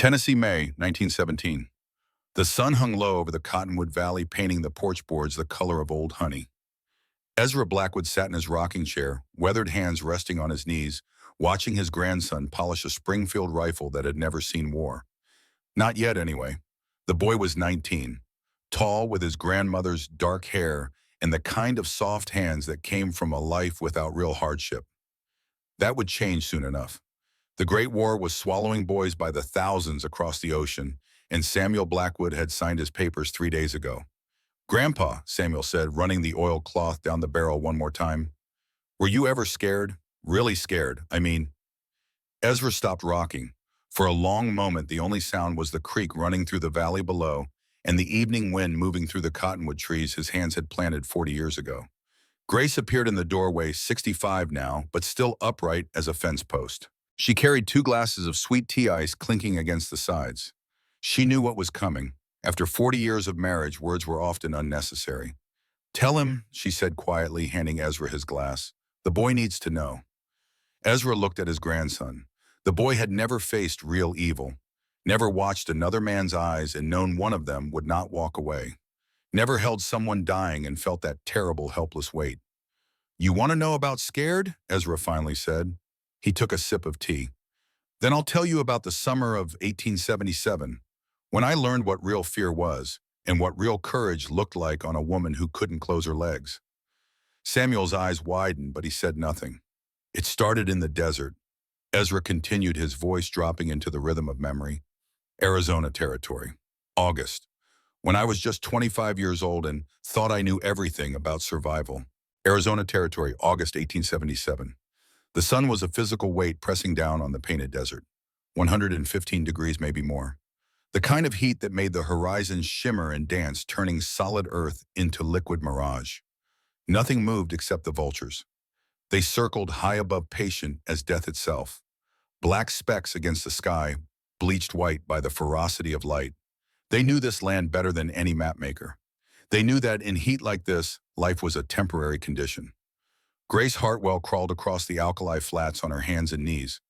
Tennessee, May, 1917. The sun hung low over the Cottonwood Valley, painting the porch boards the color of old honey. Ezra Blackwood sat in his rocking chair, weathered hands resting on his knees, watching his grandson polish a Springfield rifle that had never seen war. Not yet, anyway. The boy was 19, tall with his grandmother's dark hair and the kind of soft hands that came from a life without real hardship. That would change soon enough. The Great War was swallowing boys by the thousands across the ocean, and Samuel Blackwood had signed his papers 3 days ago. "Grandpa," Samuel said, running the oilcloth down the barrel one more time, "were you ever scared? Really scared, I mean." Ezra stopped rocking. For a long moment, the only sound was the creek running through the valley below and the evening wind moving through the cottonwood trees his hands had planted 40 years ago. Grace appeared in the doorway, 65 now, but still upright as a fence post. She carried 2 glasses of sweet tea ice clinking against the sides. She knew what was coming. After 40 years of marriage, words were often unnecessary. "Tell him," she said quietly, handing Ezra his glass. "The boy needs to know." Ezra looked at his grandson. The boy had never faced real evil, never watched another man's eyes and known one of them would not walk away, never held someone dying and felt that terrible, helpless weight. "You want to know about scared?" Ezra finally said. He took a sip of tea. "Then I'll tell you about the summer of 1877, when I learned what real fear was and what real courage looked like on a woman who couldn't close her legs." Samuel's eyes widened, but he said nothing. "It started in the desert." Ezra continued, his voice dropping into the rhythm of memory. "Arizona Territory. August. When I was just 25 years old and thought I knew everything about survival. Arizona Territory, August 1877. The sun was a physical weight pressing down on the painted desert. 115 degrees, maybe more. The kind of heat that made the horizon shimmer and dance, turning solid earth into liquid mirage. Nothing moved except the vultures. They circled high above, patient as death itself. Black specks against the sky, bleached white by the ferocity of light. They knew this land better than any mapmaker. They knew that in heat like this, life was a temporary condition. Grace Hartwell crawled across the alkali flats on her hands and knees.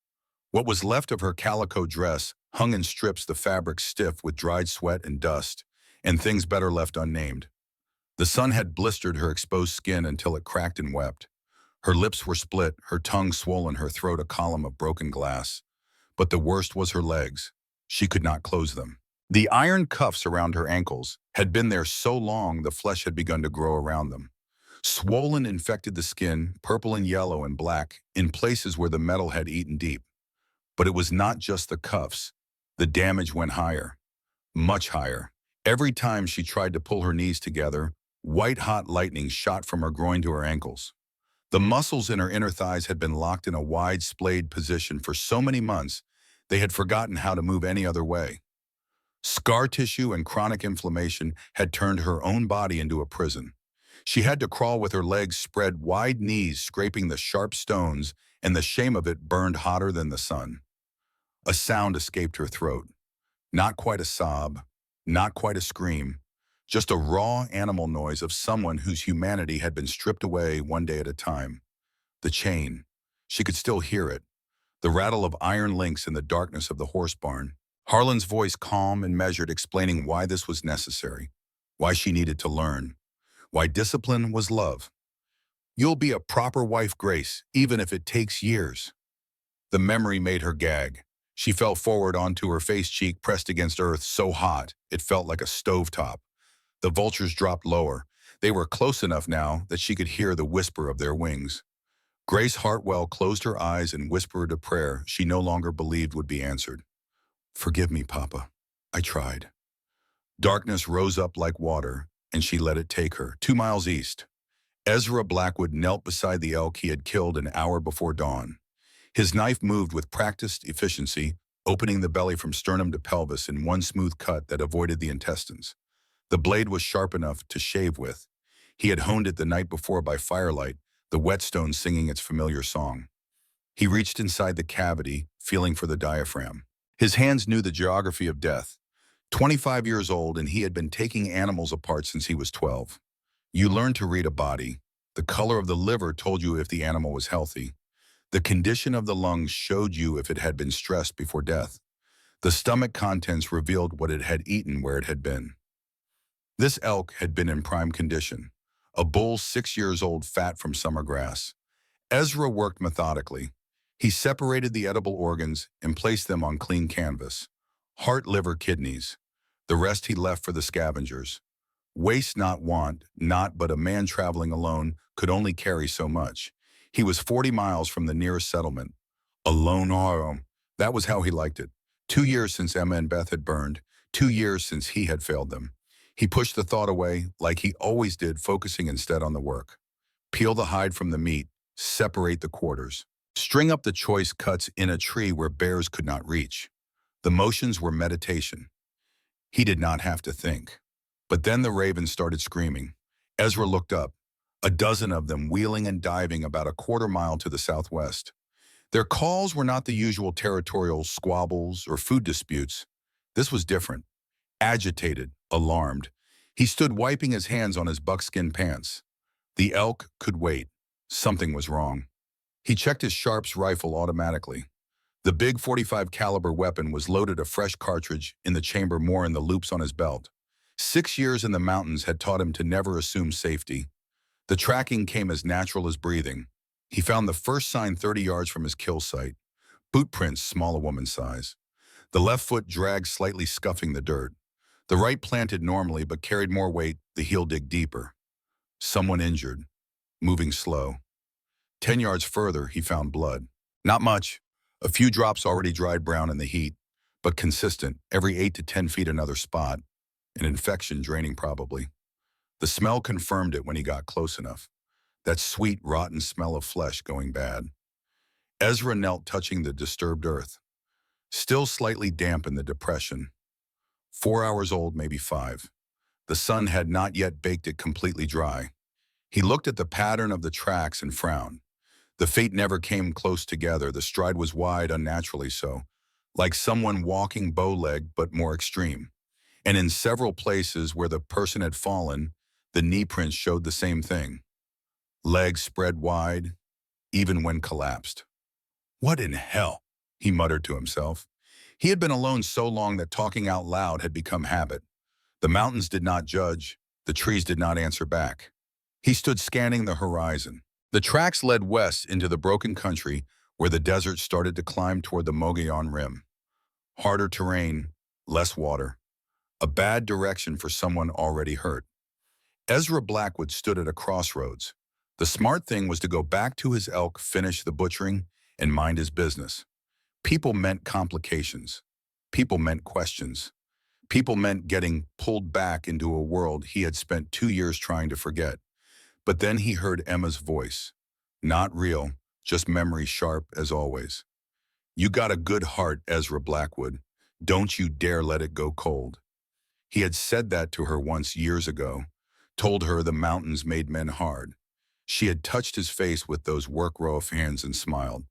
What was left of her calico dress hung in strips, the fabric stiff with dried sweat and dust, and things better left unnamed. The sun had blistered her exposed skin until it cracked and wept. Her lips were split, her tongue swollen, her throat a column of broken glass. But the worst was her legs. She could not close them. The iron cuffs around her ankles had been there so long the flesh had begun to grow around them. Swollen, infected the skin, purple and yellow and black, in places where the metal had eaten deep. But it was not just the cuffs. The damage went higher, much higher. Every time she tried to pull her knees together, white-hot lightning shot from her groin to her ankles. The muscles in her inner thighs had been locked in a wide, splayed position for so many months, they had forgotten how to move any other way. Scar tissue and chronic inflammation had turned her own body into a prison. She had to crawl with her legs spread, wide knees scraping the sharp stones, and the shame of it burned hotter than the sun. A sound escaped her throat. Not quite a sob, not quite a scream, just a raw animal noise of someone whose humanity had been stripped away one day at a time. The chain. She could still hear it. The rattle of iron links in the darkness of the horse barn. Harlan's voice, calm and measured, explaining why this was necessary, why she needed to learn, why discipline was love. "You'll be a proper wife, Grace, even if it takes years." The memory made her gag. She fell forward onto her face, cheek pressed against earth, so hot it felt like a stovetop. The vultures dropped lower. They were close enough now that she could hear the whisper of their wings. Grace Hartwell closed her eyes and whispered a prayer she no longer believed would be answered. "Forgive me, Papa. I tried." Darkness rose up like water, and she let it take her, 2 miles east. Ezra Blackwood knelt beside the elk he had killed an hour before dawn. His knife moved with practiced efficiency, opening the belly from sternum to pelvis in one smooth cut that avoided the intestines. The blade was sharp enough to shave with. He had honed it the night before by firelight, the whetstone singing its familiar song. He reached inside the cavity, feeling for the diaphragm. His hands knew the geography of death. 25 years old, and he had been taking animals apart since he was 12. You learned to read a body. The color of the liver told you if the animal was healthy. The condition of the lungs showed you if it had been stressed before death. The stomach contents revealed what it had eaten where it had been. This elk had been in prime condition, a bull 6 years old fat from summer grass. Ezra worked methodically. He separated the edible organs and placed them on clean canvas. Heart, liver, kidneys. The rest he left for the scavengers. Waste not want, not but a man traveling alone could only carry so much. He was 40 miles from the nearest settlement. Alone, that was how he liked it. 2 years since Emma and Beth had burned, 2 years since he had failed them. He pushed the thought away, like he always did, focusing instead on the work. Peel the hide from the meat, separate the quarters. String up the choice cuts in a tree where bears could not reach. The motions were meditation. He did not have to think. But then the ravens started screaming. Ezra looked up, a dozen of them wheeling and diving about a quarter-mile to the southwest. Their calls were not the usual territorial squabbles or food disputes. This was different. Agitated, alarmed. He stood wiping his hands on his buckskin pants. The elk could wait. Something was wrong. He checked his Sharps rifle automatically. The big .45 caliber weapon was loaded a fresh cartridge in the chamber, more in the loops on his belt. 6 years in the mountains had taught him to never assume safety. The tracking came as natural as breathing. He found the first sign 30 yards from his kill site. Boot prints, small a woman's size. The left foot dragged, slightly scuffing the dirt. The right planted normally but carried more weight, the heel dig deeper. Someone injured, moving slow. 10 yards further, he found blood. Not much. A few drops already dried brown in the heat, but consistent, every 8 to 10 feet another spot. An infection draining probably. The smell confirmed it when he got close enough. That sweet, rotten smell of flesh going bad. Ezra knelt, touching the disturbed earth. Still slightly damp in the depression. 4 hours old, maybe 5. The sun had not yet baked it completely dry. He looked at the pattern of the tracks and frowned. The feet never came close together. The stride was wide, unnaturally so, like someone walking bow-legged but more extreme. And in several places where the person had fallen, the knee prints showed the same thing. Legs spread wide, even when collapsed. What in hell? He muttered to himself. He had been alone so long that talking out loud had become habit. The mountains did not judge. The trees did not answer back. He stood scanning the horizon. The tracks led west into the broken country where the desert started to climb toward the Mogollon Rim. Harder terrain, less water. A bad direction for someone already hurt. Ezra Blackwood stood at a crossroads. The smart thing was to go back to his elk, finish the butchering, and mind his business. People meant complications. People meant questions. People meant getting pulled back into a world he had spent 2 years trying to forget. But then he heard Emma's voice. Not real, just memory sharp as always. You got a good heart, Ezra Blackwood. Don't you dare let it go cold. He had said that to her once years ago, told her the mountains made men hard. She had touched his face with those work row of hands and smiled.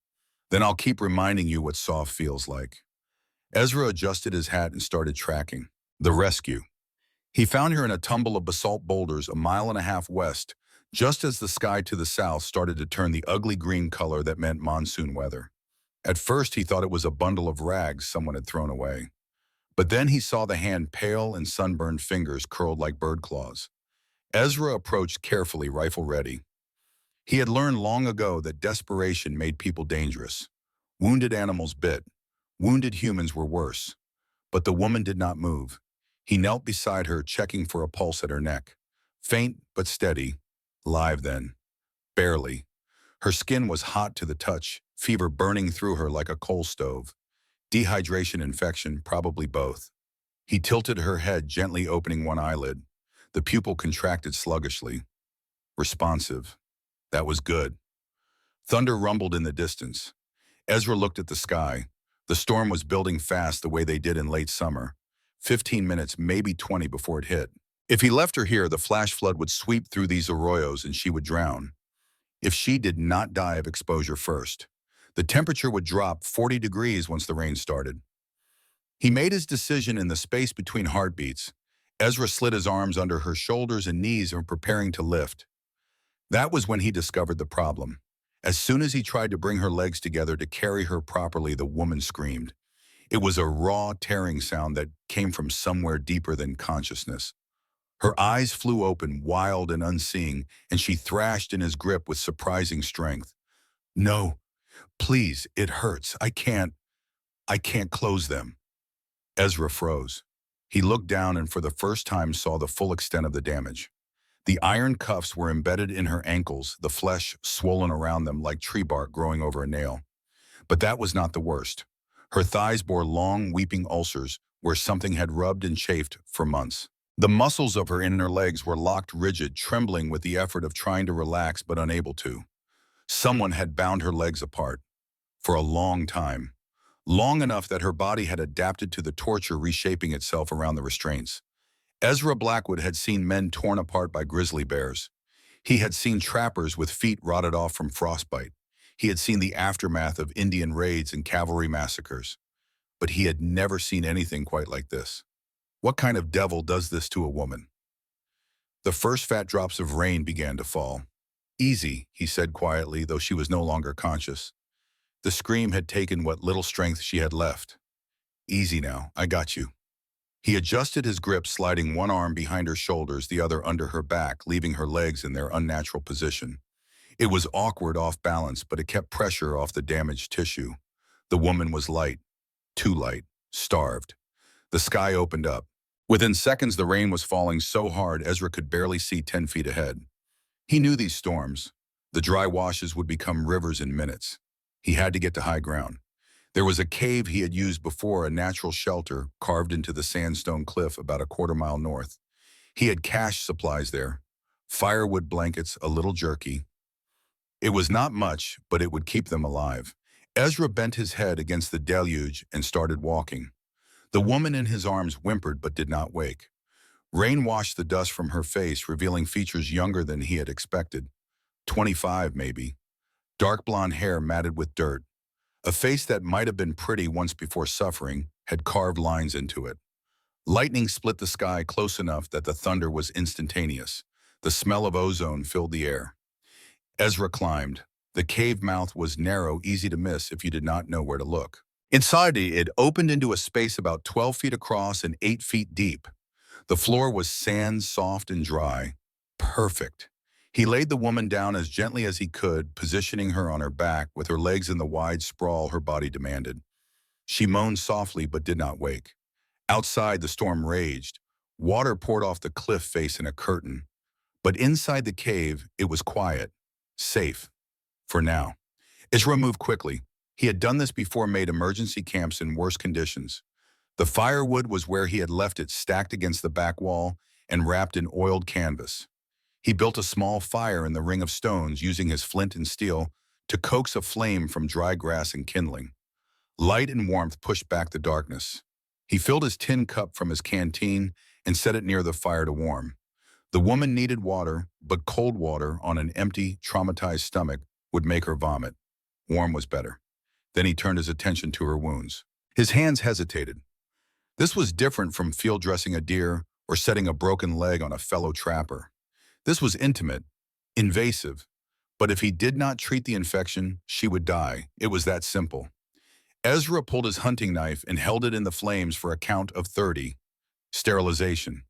Then I'll keep reminding you what soft feels like. Ezra adjusted his hat and started tracking. The rescue. He found her in a tumble of basalt boulders 1.5 miles west, just as the sky to the south started to turn the ugly green color that meant monsoon weather. At first he thought it was a bundle of rags someone had thrown away. But then he saw the hand, pale and sunburned fingers curled like bird claws. Ezra approached carefully, rifle ready. He had learned long ago that desperation made people dangerous. Wounded animals bit. Wounded humans were worse. But the woman did not move. He knelt beside her, checking for a pulse at her neck. Faint but steady. Live then. Barely. Her skin was hot to the touch, fever burning through her like a coal stove. Dehydration, infection, probably both. He tilted her head, gently opening one eyelid. The pupil contracted sluggishly. Responsive. That was good. Thunder rumbled in the distance. Ezra looked at the sky. The storm was building fast the way they did in late summer. 15 minutes, maybe 20 before it hit. If he left her here, the flash flood would sweep through these arroyos and she would drown. If she did not die of exposure first. The temperature would drop 40 degrees once the rain started. He made his decision in the space between heartbeats. Ezra slid his arms under her shoulders and knees and preparing to lift. That was when he discovered the problem. As soon as he tried to bring her legs together to carry her properly, the woman screamed. It was a raw, tearing sound that came from somewhere deeper than consciousness. Her eyes flew open, wild and unseeing, and she thrashed in his grip with surprising strength. No, please, it hurts. I can't close them. Ezra froze. He looked down and for the first time saw the full extent of the damage. The iron cuffs were embedded in her ankles, the flesh swollen around them like tree bark growing over a nail. But that was not the worst. Her thighs bore long, weeping ulcers where something had rubbed and chafed for months. The muscles of her inner legs were locked rigid, trembling with the effort of trying to relax but unable to. Someone had bound her legs apart. For a long time. Long enough that her body had adapted to the torture reshaping itself around the restraints. Ezra Blackwood had seen men torn apart by grizzly bears. He had seen trappers with feet rotted off from frostbite. He had seen the aftermath of Indian raids and cavalry massacres. But he had never seen anything quite like this. What kind of devil does this to a woman? The first fat drops of rain began to fall. Easy, he said quietly, though she was no longer conscious. The scream had taken what little strength she had left. Easy now, I got you. He adjusted his grip, sliding one arm behind her shoulders, the other under her back, leaving her legs in their unnatural position. It was awkward, off balance, but it kept pressure off the damaged tissue. The woman was light, too light, starved. The sky opened up. Within seconds, the rain was falling so hard Ezra could barely see 10 feet ahead. He knew these storms. The dry washes would become rivers in minutes. He had to get to high ground. There was a cave he had used before, a natural shelter carved into the sandstone cliff about a quarter-mile north. He had cached supplies there. Firewood blankets, a little jerky. It was not much, but it would keep them alive. Ezra bent his head against the deluge and started walking. The woman in his arms whimpered but did not wake. Rain washed the dust from her face, revealing features younger than he had expected. 25, maybe. Dark blonde hair matted with dirt. A face that might have been pretty once before suffering had carved lines into it. Lightning split the sky close enough that the thunder was instantaneous. The smell of ozone filled the air. Ezra climbed. The cave mouth was narrow, easy to miss if you did not know where to look. Inside it opened into a space about 12 feet across and 8 feet deep. The floor was sand, soft and dry. Perfect. He laid the woman down as gently as he could, positioning her on her back with her legs in the wide sprawl her body demanded. She moaned softly but did not wake. Outside, the storm raged. Water poured off the cliff face in a curtain. But inside the cave, it was quiet. Safe. For now. Ezra moved quickly. He had done this before, made emergency camps in worse conditions. The firewood was where he had left it, stacked against the back wall and wrapped in oiled canvas. He built a small fire in the ring of stones, using his flint and steel to coax a flame from dry grass and kindling. Light and warmth pushed back the darkness. He filled his tin cup from his canteen and set it near the fire to warm. The woman needed water, but cold water on an empty, traumatized stomach would make her vomit. Warm was better. Then he turned his attention to her wounds. His hands hesitated. This was different from field dressing a deer or setting a broken leg on a fellow trapper. This was intimate, invasive, but if he did not treat the infection, she would die. It was that simple. Ezra pulled his hunting knife and held it in the flames for a count of 30. Sterilization.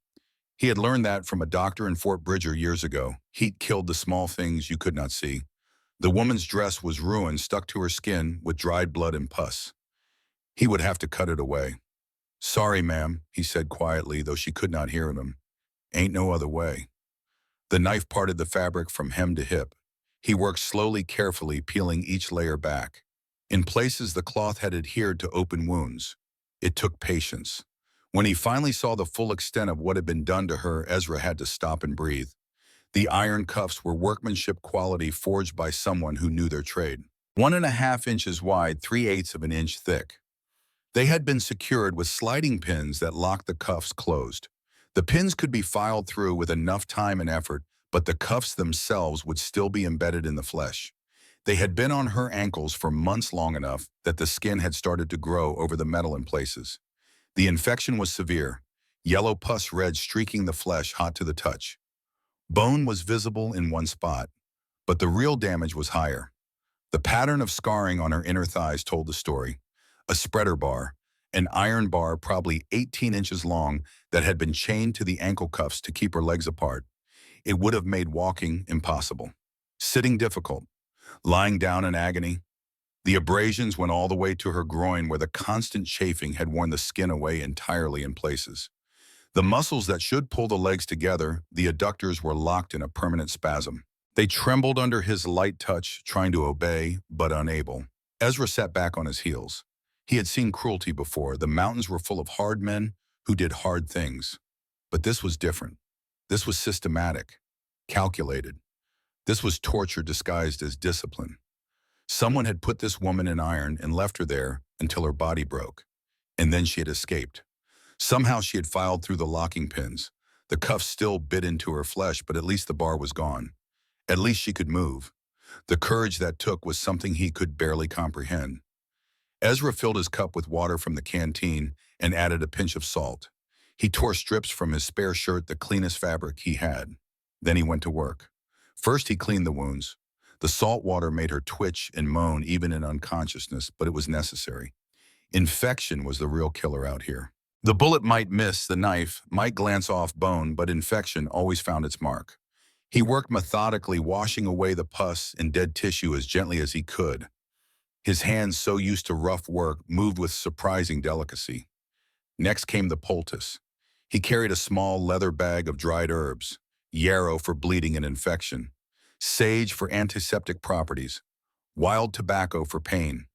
He had learned that from a doctor in Fort Bridger years ago. Heat killed the small things you could not see. The woman's dress was ruined, stuck to her skin with dried blood and pus. He would have to cut it away. Sorry, ma'am, he said quietly, though she could not hear him. Ain't no other way. The knife parted the fabric from hem to hip. He worked slowly, carefully, peeling each layer back. In places, the cloth had adhered to open wounds. It took patience. When he finally saw the full extent of what had been done to her, Ezra had to stop and breathe. The iron cuffs were workmanship quality, forged by someone who knew their trade. 1.5 inches wide, 3/8 of an inch thick. They had been secured with sliding pins that locked the cuffs closed. The pins could be filed through with enough time and effort, but the cuffs themselves would still be embedded in the flesh. They had been on her ankles for months, long enough that the skin had started to grow over the metal in places. The infection was severe, yellow pus red streaking the flesh hot to the touch. Bone was visible in one spot, but the real damage was higher. The pattern of scarring on her inner thighs told the story. A spreader bar, an iron bar probably 18 inches long that had been chained to the ankle cuffs to keep her legs apart. It would have made walking impossible. Sitting difficult. Lying down in agony. The abrasions went all the way to her groin where the constant chafing had worn the skin away entirely in places. The muscles that should pull the legs together, the adductors, were locked in a permanent spasm. They trembled under his light touch, trying to obey, but unable. Ezra sat back on his heels. He had seen cruelty before. The mountains were full of hard men who did hard things. But this was different. This was systematic, calculated. This was torture disguised as discipline. Someone had put this woman in iron and left her there until her body broke. And then she had escaped. Somehow she had filed through the locking pins. The cuffs still bit into her flesh, but at least the bar was gone. At least she could move. The courage that took was something he could barely comprehend. Ezra filled his cup with water from the canteen and added a pinch of salt. He tore strips from his spare shirt, the cleanest fabric he had. Then he went to work. First, he cleaned the wounds. The salt water made her twitch and moan even in unconsciousness, but it was necessary. Infection was the real killer out here. The bullet might miss, the knife might glance off bone, but infection always found its mark. He worked methodically, washing away the pus and dead tissue as gently as he could. His hands, so used to rough work, moved with surprising delicacy. Next came the poultice. He carried a small leather bag of dried herbs, yarrow for bleeding and infection, sage for antiseptic properties, wild tobacco for pain.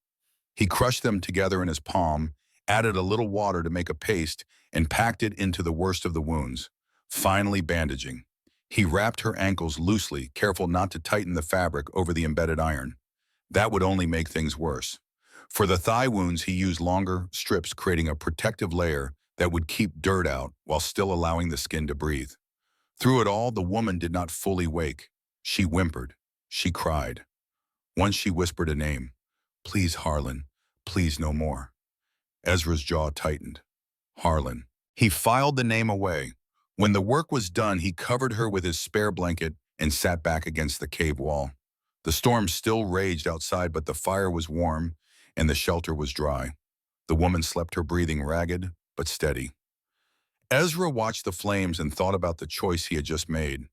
He crushed them together in his palm, added a little water to make a paste, and packed it into the worst of the wounds, finally bandaging. He wrapped her ankles loosely, careful not to tighten the fabric over the embedded iron. That would only make things worse. For the thigh wounds, he used longer strips, creating a protective layer that would keep dirt out while still allowing the skin to breathe. Through it all, the woman did not fully wake. She whimpered. She cried. Once she whispered a name. Please, Harlan. Please, no more. Ezra's jaw tightened. Harlan. He filed the name away. When the work was done, he covered her with his spare blanket and sat back against the cave wall. The storm still raged outside, but the fire was warm and the shelter was dry. The woman slept, her breathing ragged but steady. Ezra watched the flames and thought about the choice he had just made.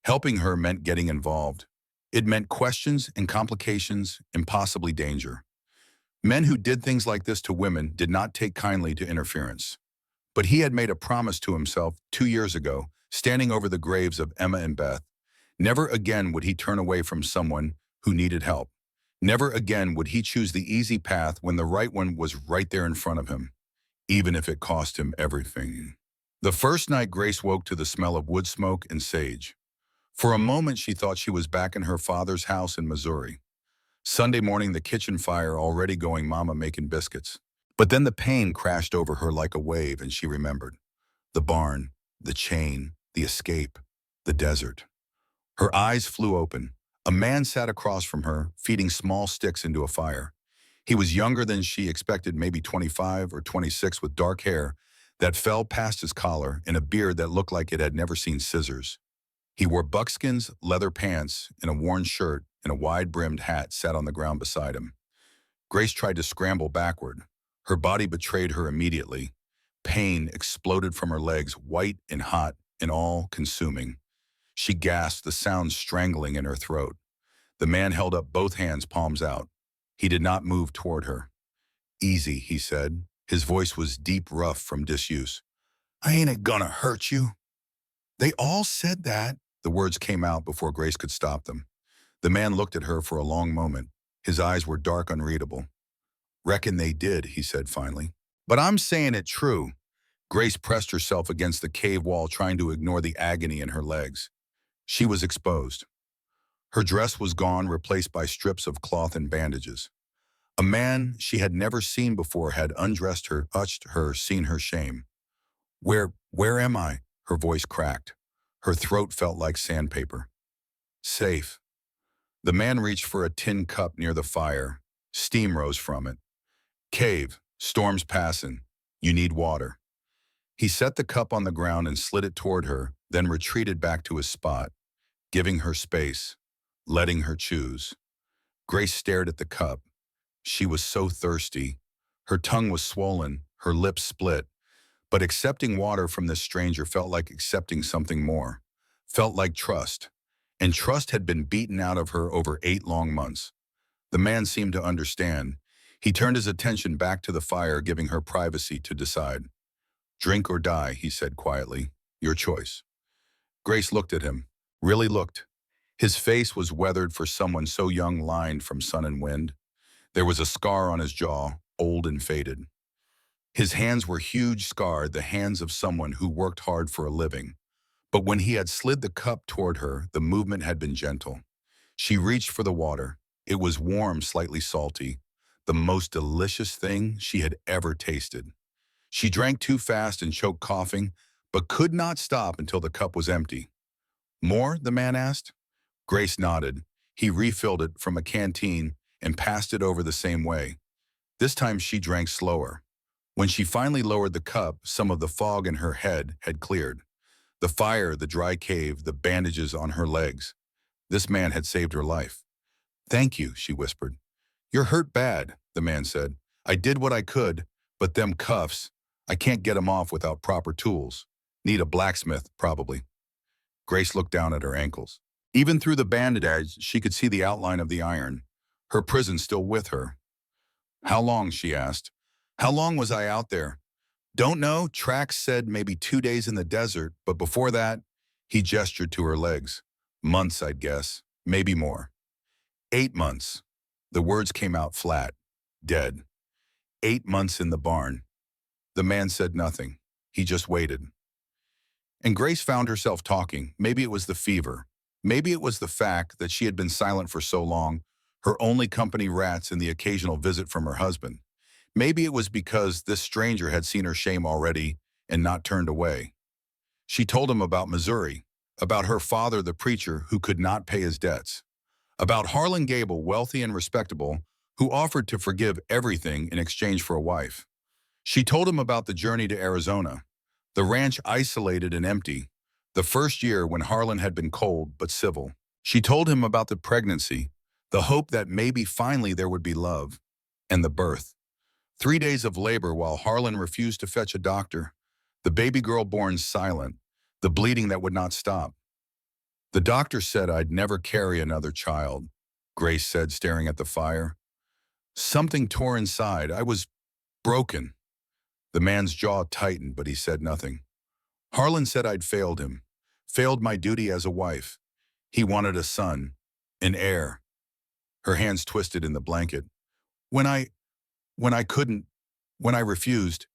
Helping her meant getting involved. It meant questions and complications and possibly danger. Men who did things like this to women did not take kindly to interference. But he had made a promise to himself 2 years ago, standing over the graves of Emma and Beth. Never again would he turn away from someone who needed help. Never again would he choose the easy path when the right one was right there in front of him, even if it cost him everything. The first night, Grace woke to the smell of wood smoke and sage. For a moment, she thought she was back in her father's house in Missouri. Sunday morning, the kitchen fire already going, Mama making biscuits. But then the pain crashed over her like a wave, and she remembered. The barn, the chain, the escape, the desert. Her eyes flew open. A man sat across from her, feeding small sticks into a fire. He was younger than she expected, maybe 25 or 26, with dark hair that fell past his collar and a beard that looked like it had never seen scissors. He wore buckskins, leather pants, and a worn shirt, and a wide-brimmed hat sat on the ground beside him. Grace tried to scramble backward. Her body betrayed her immediately. Pain exploded from her legs, white and hot and all-consuming. She gasped, the sound strangling in her throat. The man held up both hands, palms out. He did not move toward her. Easy, he said. His voice was deep, rough from disuse. I ain't gonna hurt you. They all said that. The words came out before Grace could stop them. The man looked at her for a long moment. His eyes were dark, unreadable. Reckon they did, he said finally. But I'm saying it true. Grace pressed herself against the cave wall, trying to ignore the agony in her legs. She was exposed. Her dress was gone, replaced by strips of cloth and bandages. A man she had never seen before had undressed her, touched her, seen her shame. Where am I? Her voice cracked. Her throat felt like sandpaper. Safe. The man reached for a tin cup near the fire. Steam rose from it. Cave, storm's passing. You need water. He set the cup on the ground and slid it toward her, then retreated back to his spot, giving her space, letting her choose. Grace stared at the cup. She was so thirsty. Her tongue was swollen, her lips split, but accepting water from this stranger felt like accepting something more. Felt like trust. And trust had been beaten out of her over 8 long months. The man seemed to understand. He turned his attention back to the fire, giving her privacy to decide. "Drink or die," he said quietly. "Your choice." Grace looked at him. Really looked. His face was weathered for someone so young, lined from sun and wind. There was a scar on his jaw, old and faded. His hands were huge, scarred, the hands of someone who worked hard for a living. But when he had slid the cup toward her, the movement had been gentle. She reached for the water. It was warm, slightly salty, the most delicious thing she had ever tasted. She drank too fast and choked, coughing, but could not stop until the cup was empty. "More?" the man asked. Grace nodded. He refilled it from a canteen and passed it over the same way. This time she drank slower. When she finally lowered the cup, some of the fog in her head had cleared. The fire, the dry cave, the bandages on her legs. This man had saved her life. "Thank you," she whispered. "You're hurt bad," the man said. "I did what I could, but them cuffs, I can't get 'em off without proper tools. Need a blacksmith, probably." Grace looked down at her ankles. Even through the bandage, she could see the outline of the iron. Her prison still with her. "How long?" she asked. "How long was I out there?" "Don't know. Tracks said maybe 2 days in the desert, but before that," he gestured to her legs. "Months, I'd guess. Maybe more." 8 months. The words came out flat, dead. 8 months in the barn. The man said nothing. He just waited. And Grace found herself talking. Maybe it was the fever. Maybe it was the fact that she had been silent for so long, her only company rats and the occasional visit from her husband. Maybe it was because this stranger had seen her shame already and not turned away. She told him about Missouri, about her father, the preacher, who could not pay his debts, about Harlan Gable, wealthy and respectable, who offered to forgive everything in exchange for a wife. She told him about the journey to Arizona, the ranch isolated and empty, the first year when Harlan had been cold but civil. She told him about the pregnancy, the hope that maybe finally there would be love, and the birth. 3 days of labor while Harlan refused to fetch a doctor, the baby girl born silent, the bleeding that would not stop. "The doctor said I'd never carry another child," Grace said, staring at the fire. "Something tore inside. I was broken." The man's jaw tightened, but he said nothing. "Harlan said I'd failed him, failed my duty as a wife. He wanted a son, an heir." Her hands twisted in the blanket. When I couldn't, when I refused."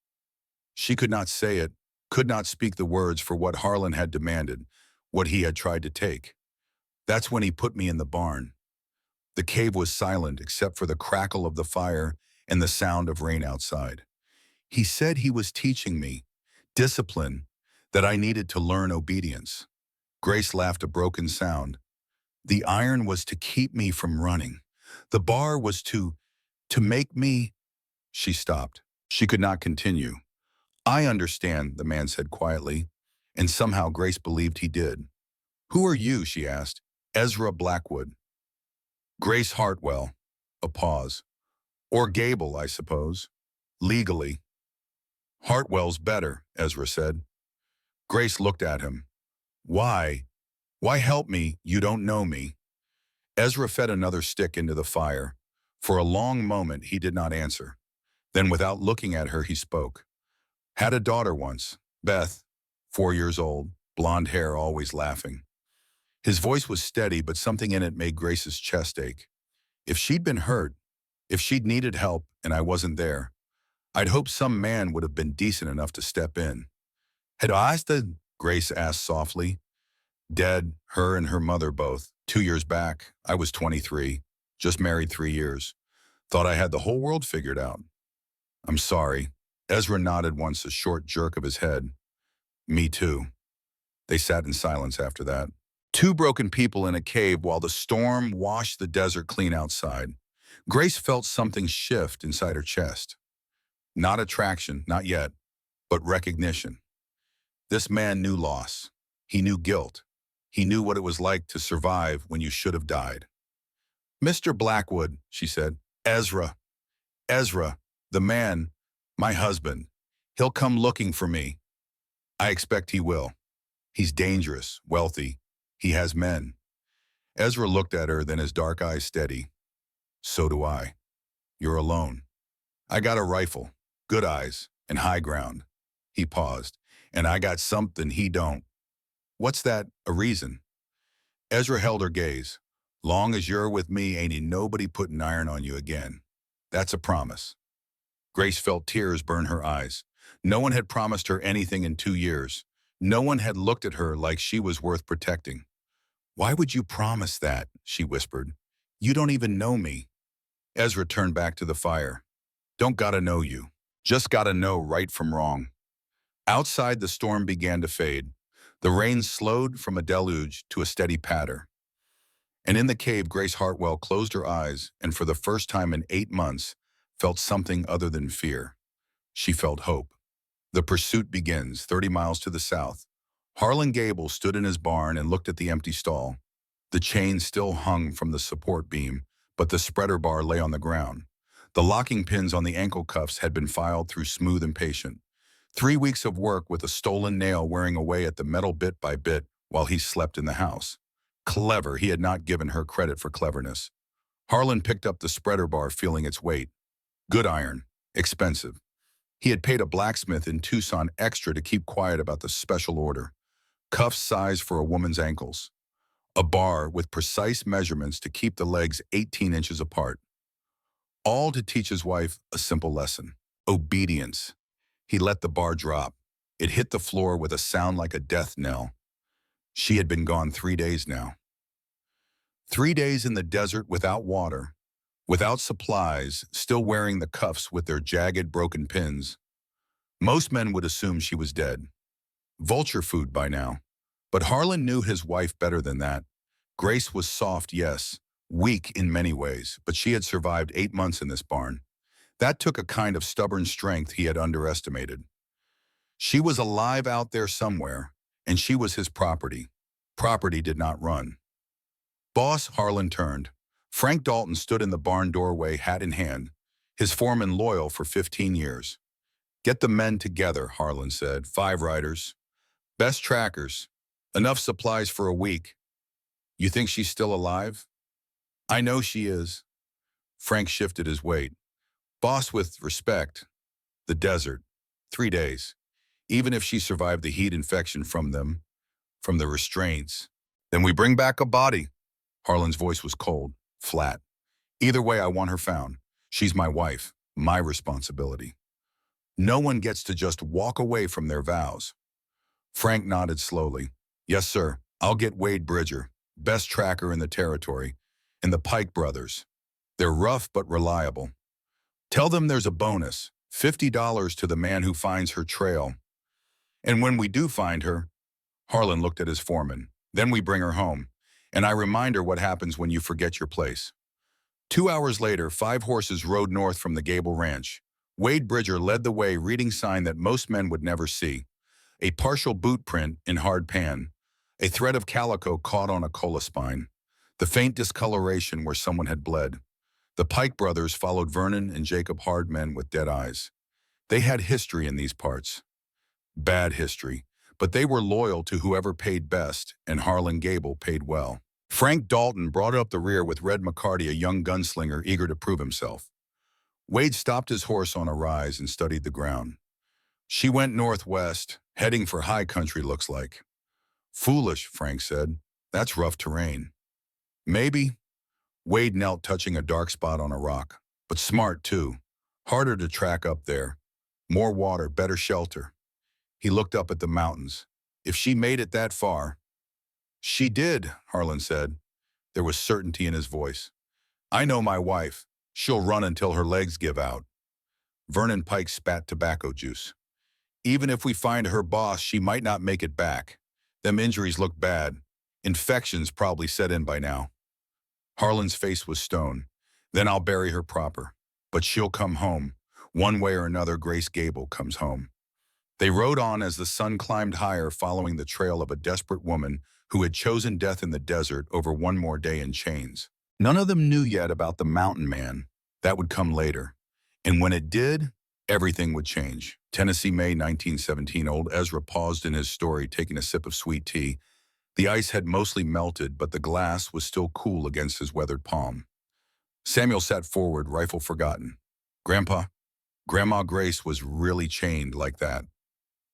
She could not say it, could not speak the words for what Harlan had demanded, what he had tried to take. "That's when he put me in the barn." The cave was silent except for the crackle of the fire and the sound of rain outside. "He said he was teaching me discipline, that I needed to learn obedience." Grace laughed, a broken sound. "The iron was to keep me from running. The bar was to make me—" She stopped. She could not continue. "I understand," the man said quietly, and somehow Grace believed he did. "Who are you?" she asked. "Ezra Blackwood." "Grace Hartwell." A pause. "Or Gable, I suppose. Legally." "Hartwell's better," Ezra said. Grace looked at him. "Why? Why help me? You don't know me." Ezra fed another stick into the fire. For a long moment he did not answer. Then without looking at her he spoke. "Had a daughter once, Beth, 4 years old, blonde hair, always laughing." His voice was steady, but something in it made Grace's chest ache. If she'd been hurt, if she'd needed help and I wasn't there, I'd hoped some man would have been decent enough to step in. "Had Asta?" Grace asked softly. "Dead, her and her mother both. 2 years back. I was 23, just married 3 years. Thought I had the whole world figured out." "I'm sorry." Ezra nodded once, a short jerk of his head. "Me too." They sat in silence after that. Two broken people in a cave while the storm washed the desert clean outside. Grace felt something shift inside her chest. Not attraction, not yet, but recognition. This man knew loss. He knew guilt. He knew what it was like to survive when you should have died. "Mr. Blackwood," she said. "Ezra. Ezra, the man, my husband." He'll come looking for me. I expect he will. He's dangerous, wealthy. He has men. Ezra looked at her, then his dark eyes steady. So do I. You're alone. I got a rifle, good eyes, and high ground. He paused. And I got something he don't. What's that, a reason? Ezra held her gaze. Long as you're with me, ain't nobody putting iron on you again. That's a promise. Grace felt tears burn her eyes. No one had promised her anything in 2 years. No one had looked at her like she was worth protecting. Why would you promise that? She whispered. You don't even know me. Ezra turned back to the fire. Don't gotta know you. Just gotta know right from wrong. Outside, the storm began to fade. The rain slowed from a deluge to a steady patter. And in the cave, Grace Hartwell closed her eyes and for the first time in 8 months, felt something other than fear. She felt hope. The pursuit begins 30 miles to the south. Harlan Gable stood in his barn and looked at the empty stall. The chain still hung from the support beam, but the spreader bar lay on the ground. The locking pins on the ankle cuffs had been filed through smooth and patient. 3 weeks of work with a stolen nail wearing away at the metal bit by bit while he slept in the house. Clever, he had not given her credit for cleverness. Harlan picked up the spreader bar, feeling its weight. Good iron, expensive. He had paid a blacksmith in Tucson extra to keep quiet about the special order. Cuffs size for a woman's ankles. A bar with precise measurements to keep the legs 18 inches apart. All to teach his wife a simple lesson. Obedience. He let the bar drop. It hit the floor with a sound like a death knell. She had been gone 3 days now. 3 days in the desert without water, without supplies, still wearing the cuffs with their jagged, broken pins. Most men would assume she was dead. Vulture food by now. But Harlan knew his wife better than that. Grace was soft, yes, weak in many ways, but she had survived 8 months in this barn. That took a kind of stubborn strength he had underestimated. She was alive out there somewhere, and she was his property. Property did not run. Boss, Harlan turned. Frank Dalton stood in the barn doorway, hat in hand, his foreman loyal for 15 years. Get the men together, Harlan said. 5 riders. Best trackers. Enough supplies for a week. You think she's still alive? I know she is. Frank shifted his weight. Boss, with respect, the desert. 3 days. Even if she survived the heat infection from them, from the restraints, then we bring back a body. Harlan's voice was cold, flat. Either way, I want her found. She's my wife, my responsibility. No one gets to just walk away from their vows. Frank nodded slowly. Yes, sir. I'll get Wade Bridger, best tracker in the territory, and the Pike brothers. They're rough but reliable. Tell them there's a bonus, $50 to the man who finds her trail. And when we do find her, Harlan looked at his foreman, then we bring her home, and I remind her what happens when you forget your place. 2 hours later, 5 horses rode north from the Gable Ranch. Wade Bridger led the way, reading sign that most men would never see. A partial boot print in hard pan, a thread of calico caught on a cola spine, the faint discoloration where someone had bled. The Pike brothers followed Vernon and Jacob Hardman with dead eyes. They had history in these parts. Bad history, but they were loyal to whoever paid best, and Harlan Gable paid well. Frank Dalton brought up the rear with Red McCarty, a young gunslinger eager to prove himself. Wade stopped his horse on a rise and studied the ground. She went northwest, heading for high country, looks like. Foolish, Frank said. That's rough terrain. Maybe. Wade knelt, touching a dark spot on a rock. But smart, too. Harder to track up there. More water, better shelter. He looked up at the mountains. If she made it that far. She did, Harlan said. There was certainty in his voice. I know my wife. She'll run until her legs give out. Vernon Pike spat tobacco juice. Even if we find her boss, she might not make it back. Them injuries look bad. Infections probably set in by now. Harlan's face was stone. Then I'll bury her proper. But she'll come home. One way or another, Grace Gable comes home. They rode on as the sun climbed higher, following the trail of a desperate woman who had chosen death in the desert over one more day in chains. None of them knew yet about the mountain man. That would come later. And when it did, everything would change. Tennessee, May 1917. Old Ezra paused in his story, taking a sip of sweet tea. The ice had mostly melted, but the glass was still cool against his weathered palm. Samuel sat forward, rifle forgotten. Grandpa, Grandma Grace was really chained like that.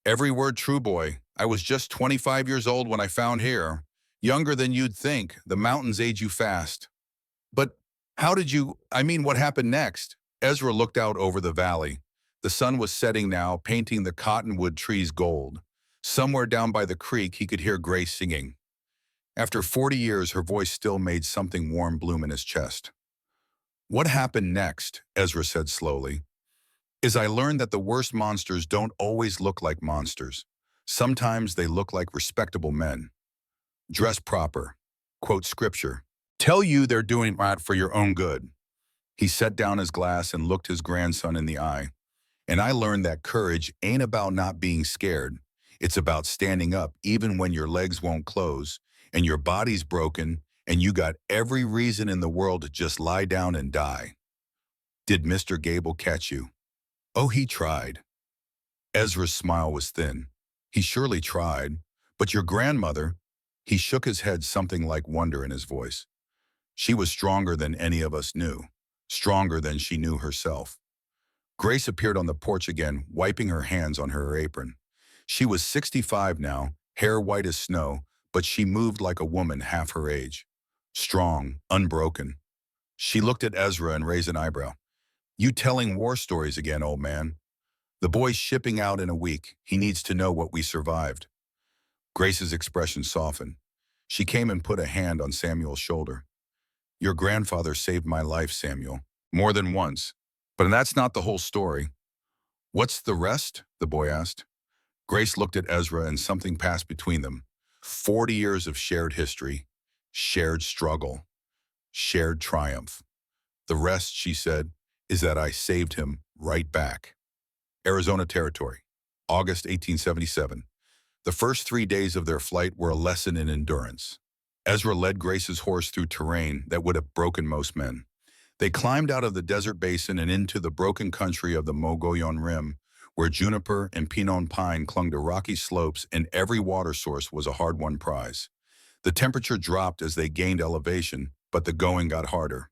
Every word true, boy. I was just 25 years old when I found here. Younger than you'd think. The mountains age you fast. But what happened next? Ezra looked out over the valley. The sun was setting now, painting the cottonwood trees gold. Somewhere down by the creek, he could hear Grace singing. After 40 years, her voice still made something warm bloom in his chest. What happened next, Ezra said slowly, is I learned that the worst monsters don't always look like monsters. Sometimes they look like respectable men. Dress proper. Quote scripture. Tell you they're doing that for your own good. He set down his glass and looked his grandson in the eye. And I learned that courage ain't about not being scared. It's about standing up even when your legs won't close and your body's broken and you got every reason in the world to just lie down and die. Did Mr. Gable catch you? Oh, he tried. Ezra's smile was thin. He surely tried. But your grandmother, he shook his head, something like wonder in his voice. She was stronger than any of us knew, stronger than she knew herself. Grace appeared on the porch again, wiping her hands on her apron. She was 65 now, hair white as snow, but she moved like a woman half her age. Strong, unbroken. She looked at Ezra and raised an eyebrow. You telling war stories again, old man. The boy's shipping out in a week. He needs to know what we survived. Grace's expression softened. She came and put a hand on Samuel's shoulder. Your grandfather saved my life, Samuel. More than once. But that's not the whole story. What's the rest? The boy asked. Grace looked at Ezra and something passed between them. 40 years of shared history, shared struggle, shared triumph. The rest, she said, is that I saved him right back. Arizona Territory, August 1877. The first 3 days of their flight were a lesson in endurance. Ezra led Grace's horse through terrain that would have broken most men. They climbed out of the desert basin and into the broken country of the Mogollon Rim, where juniper and pinon pine clung to rocky slopes and every water source was a hard-won prize. The temperature dropped as they gained elevation, but the going got harder.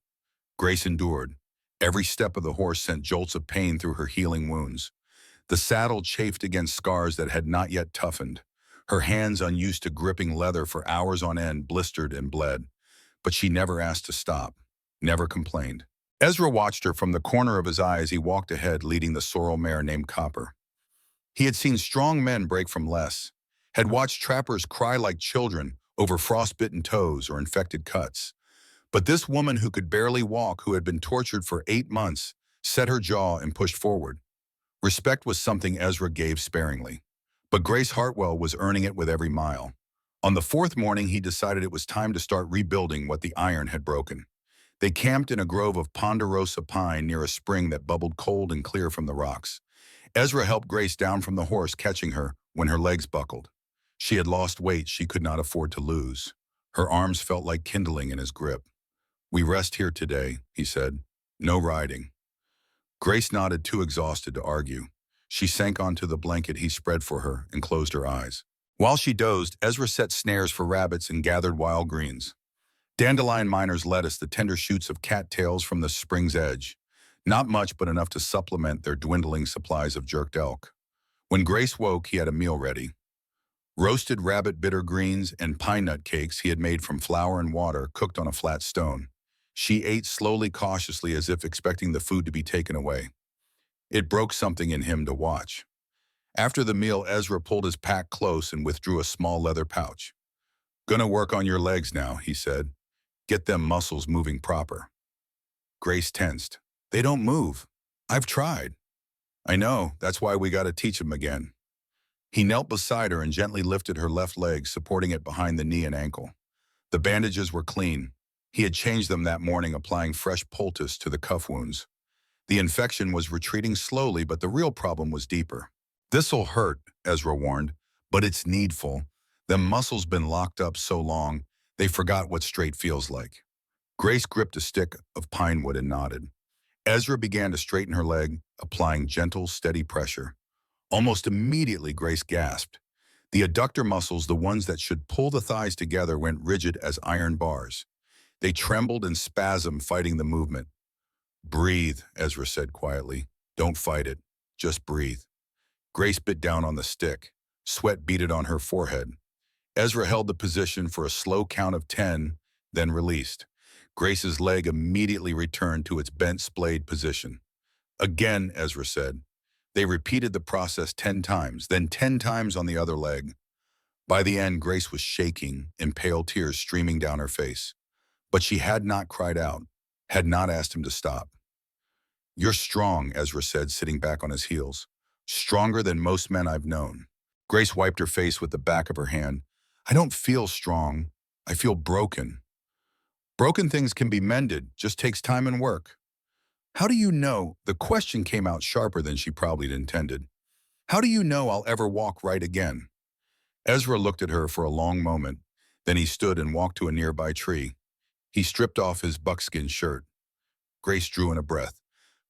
Grace endured. Every step of the horse sent jolts of pain through her healing wounds. The saddle chafed against scars that had not yet toughened. Her hands, unused to gripping leather for hours on end, blistered and bled. But she never asked to stop, never complained. Ezra watched her from the corner of his eye as he walked ahead, leading the sorrel mare named Copper. He had seen strong men break from less, had watched trappers cry like children over frostbitten toes or infected cuts. But this woman who could barely walk, who had been tortured for 8 months, set her jaw and pushed forward. Respect was something Ezra gave sparingly, but Grace Hartwell was earning it with every mile. On the 4th morning, he decided it was time to start rebuilding what the iron had broken. They camped in a grove of ponderosa pine near a spring that bubbled cold and clear from the rocks. Ezra helped Grace down from the horse, catching her when her legs buckled. She had lost weight she could not afford to lose. Her arms felt like kindling in his grip. We rest here today, he said. No riding. Grace nodded, too exhausted to argue. She sank onto the blanket he spread for her and closed her eyes. While she dozed, Ezra set snares for rabbits and gathered wild greens. Dandelion miners lettuce, the tender shoots of cattails from the spring's edge. Not much, but enough to supplement their dwindling supplies of jerked elk. When Grace woke, he had a meal ready. Roasted rabbit bitter greens and pine nut cakes he had made from flour and water cooked on a flat stone. She ate slowly, cautiously, as if expecting the food to be taken away. It broke something in him to watch. After the meal, Ezra pulled his pack close and withdrew a small leather pouch. Gonna work on your legs now, he said. Get them muscles moving proper. Grace tensed. They don't move. I've tried. I know, that's why we gotta teach them again. He knelt beside her and gently lifted her left leg, supporting it behind the knee and ankle. The bandages were clean. He had changed them that morning, applying fresh poultice to the cuff wounds. The infection was retreating slowly, but the real problem was deeper. This'll hurt, Ezra warned, but it's needful. Them muscles been locked up so long, they forgot what straight feels like. Grace gripped a stick of pine wood and nodded. Ezra began to straighten her leg, applying gentle, steady pressure. Almost immediately, Grace gasped. The adductor muscles, the ones that should pull the thighs together, went rigid as iron bars. They trembled and spasmed, fighting the movement. "Breathe," Ezra said quietly. "Don't fight it. Just breathe." Grace bit down on the stick. Sweat beaded on her forehead. Ezra held the position for a slow count of 10, then released. Grace's leg immediately returned to its bent splayed position. "Again," Ezra said. They repeated the process 10 times, then 10 times on the other leg. By the end, Grace was shaking, impale tears streaming down her face. But she had not cried out, had not asked him to stop. "You're strong," Ezra said, sitting back on his heels. "Stronger than most men I've known." Grace wiped her face with the back of her hand. "I don't feel strong. I feel broken." "Broken things can be mended, just takes time and work." "How do you know?" The question came out sharper than she probably intended. "How do you know I'll ever walk right again?" Ezra looked at her for a long moment. Then he stood and walked to a nearby tree. He stripped off his buckskin shirt. Grace drew in a breath.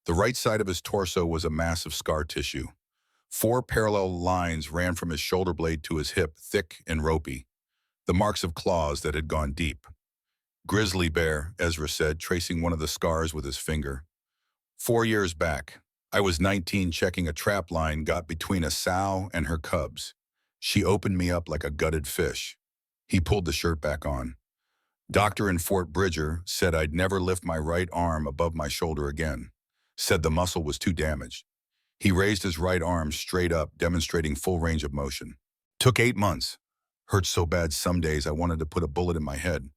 The right side of his torso was a mass of scar tissue. 4 parallel lines ran from his shoulder blade to his hip, thick and ropey. The marks of claws that had gone deep. "Grizzly bear," Ezra said, tracing one of the scars with his finger. 4 years back, I was 19 checking a trap line, got between a sow and her cubs. She opened me up like a gutted fish." He pulled the shirt back on. "Doctor in Fort Bridger said I'd never lift my right arm above my shoulder again. Said the muscle was too damaged." He raised his right arm straight up, demonstrating full range of motion. "Took 8 months. Hurt so bad some days I wanted to put a bullet in my head.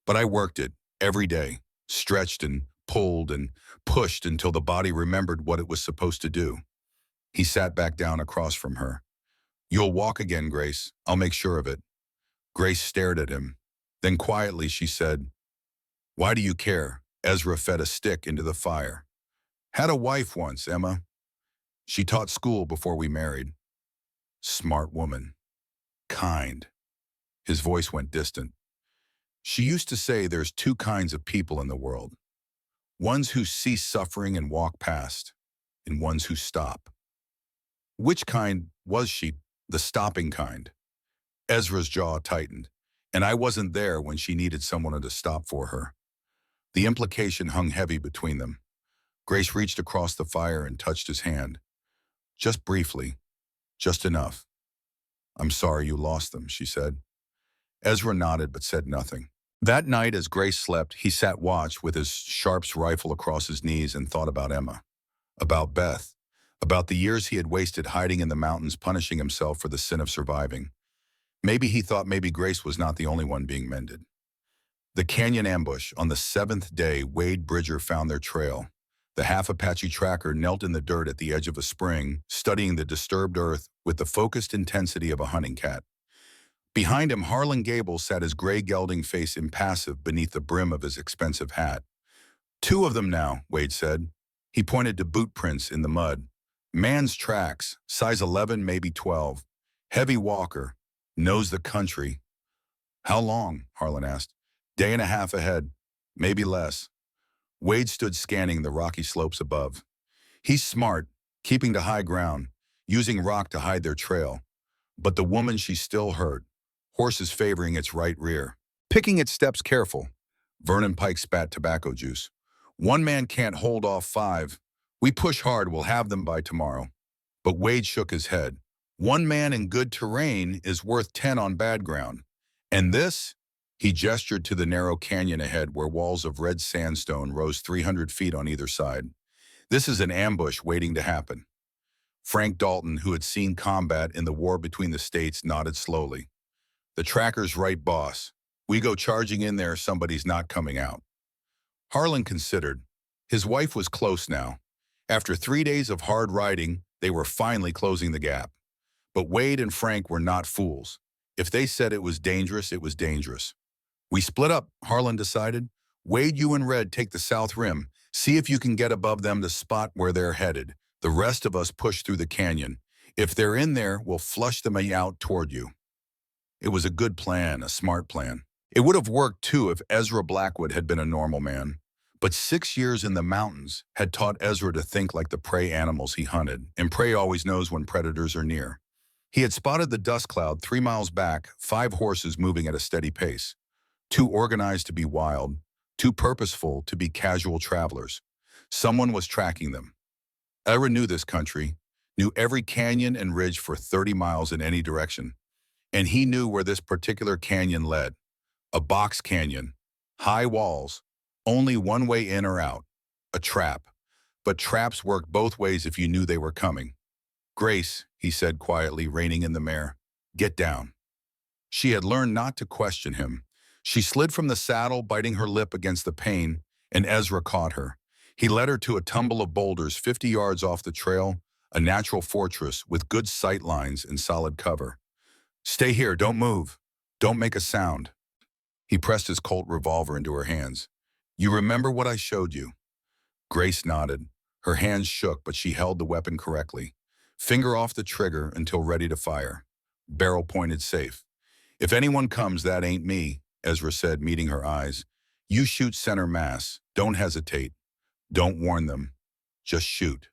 But I worked it every day, stretched and pulled and pushed until the body remembered what it was supposed to do." He sat back down across from her. "You'll walk again, Grace. I'll make sure of it." Grace stared at him. Then quietly she said, "Why do you care?" Ezra fed a stick into the fire. "Had a wife once, Emma. She taught school before we married. Smart woman. Kind." His voice went distant. "She used to say there's 2 kinds of people in the world. Ones who see suffering and walk past, and ones who stop." Which kind was she? The stopping kind. Ezra's jaw tightened. "And I wasn't there when she needed someone to stop for her." The implication hung heavy between them. Grace reached across the fire and touched his hand. "Just briefly. Just enough." "I'm sorry you lost them," she said. Ezra nodded but said nothing. That night, as Grace slept, he sat watch with his Sharps rifle across his knees and thought about Emma. About Beth. About the years he had wasted hiding in the mountains, punishing himself for the sin of surviving. Maybe he thought maybe Grace was not the only one being mended. The canyon ambush. On the 7th day, Wade Bridger found their trail. The half-Apache tracker knelt in the dirt at the edge of a spring, studying the disturbed earth with the focused intensity of a hunting cat. Behind him, Harlan Gable sat, his gray gelding face impassive beneath the brim of his expensive hat. "2 of them now," Wade said. He pointed to boot prints in the mud. "Man's tracks, size 11, maybe 12. Heavy walker. Knows the country." "How long?" Harlan asked. "Day and a half ahead. Maybe less." Wade stood scanning the rocky slopes above. "He's smart, keeping to high ground, using rock to hide their trail. But the woman, she's still hurt. Horses favoring its right rear. Picking its steps careful." Vernon Pike spat tobacco juice. "1 man can't hold off 5. We push hard, we'll have them by tomorrow." But Wade shook his head. 1 man in good terrain is worth 10 on bad ground. And this? He gestured to the narrow canyon ahead where walls of red sandstone rose 300 feet on either side. "This is an ambush waiting to happen." Frank Dalton, who had seen combat in the war between the states, nodded slowly. "The tracker's right, boss. We go charging in there, somebody's not coming out." Harlan considered. His wife was close now. After 3 days of hard riding, they were finally closing the gap. But Wade and Frank were not fools. If they said it was dangerous, it was dangerous. "We split up," Harlan decided. "Wade, you and Red take the south rim. See if you can get above them to spot where they're headed. The rest of us push through the canyon. If they're in there, we'll flush them out toward you." It was a good plan, a smart plan. It would have worked too if Ezra Blackwood had been a normal man. But 6 years in the mountains had taught Ezra to think like the prey animals he hunted, and prey always knows when predators are near. He had spotted the dust cloud 3 miles back, 5 horses moving at a steady pace, too organized to be wild, too purposeful to be casual travelers. Someone was tracking them. Ezra knew this country, knew every canyon and ridge for 30 miles in any direction, and he knew where this particular canyon led. A box canyon, high walls, only one way in or out, a trap. But traps worked both ways if you knew they were coming. "Grace," he said quietly, reining in the mare, "get down." She had learned not to question him. She slid from the saddle, biting her lip against the pain, and Ezra caught her. He led her to a tumble of boulders 50 yards off the trail, a natural fortress with good sight lines and solid cover. "Stay here, don't move. Don't make a sound." He pressed his Colt revolver into her hands. "You remember what I showed you?" Grace nodded. Her hands shook, but she held the weapon correctly. Finger off the trigger until ready to fire. Barrel pointed safe. "If anyone comes, that ain't me," Ezra said, meeting her eyes. "You shoot center mass. Don't hesitate. Don't warn them. Just shoot."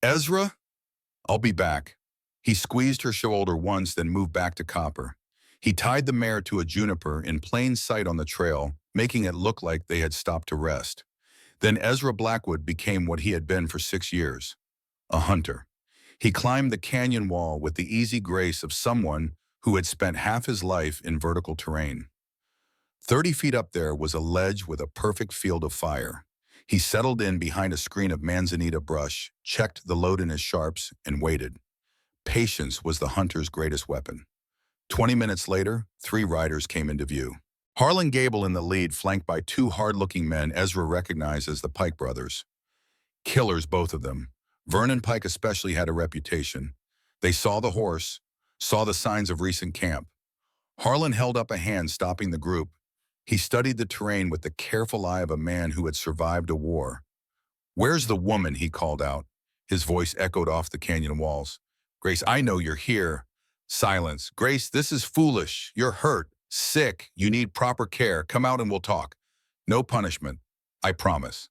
"Ezra?" "I'll be back." He squeezed her shoulder once, then moved back to Copper. He tied the mare to a juniper in plain sight on the trail, making it look like they had stopped to rest. Then Ezra Blackwood became what he had been for 6 years, a hunter. He climbed the canyon wall with the easy grace of someone who had spent half his life in vertical terrain. 30 feet up there was a ledge with a perfect field of fire. He settled in behind a screen of manzanita brush, checked the load in his sharps, and waited. Patience was the hunter's greatest weapon. 20 minutes later, 3 riders came into view. Harlan Gable in the lead, flanked by 2 hard-looking men Ezra recognized as the Pike brothers. Killers, both of them. Vernon Pike especially had a reputation. They saw the horse, saw the signs of recent camp. Harlan held up a hand, stopping the group. He studied the terrain with the careful eye of a man who had survived a war. "Where's the woman?" he called out. His voice echoed off the canyon walls. "Grace, I know you're here." Silence. "Grace, this is foolish. You're hurt, sick. You need proper care. Come out and we'll talk. No punishment. I promise."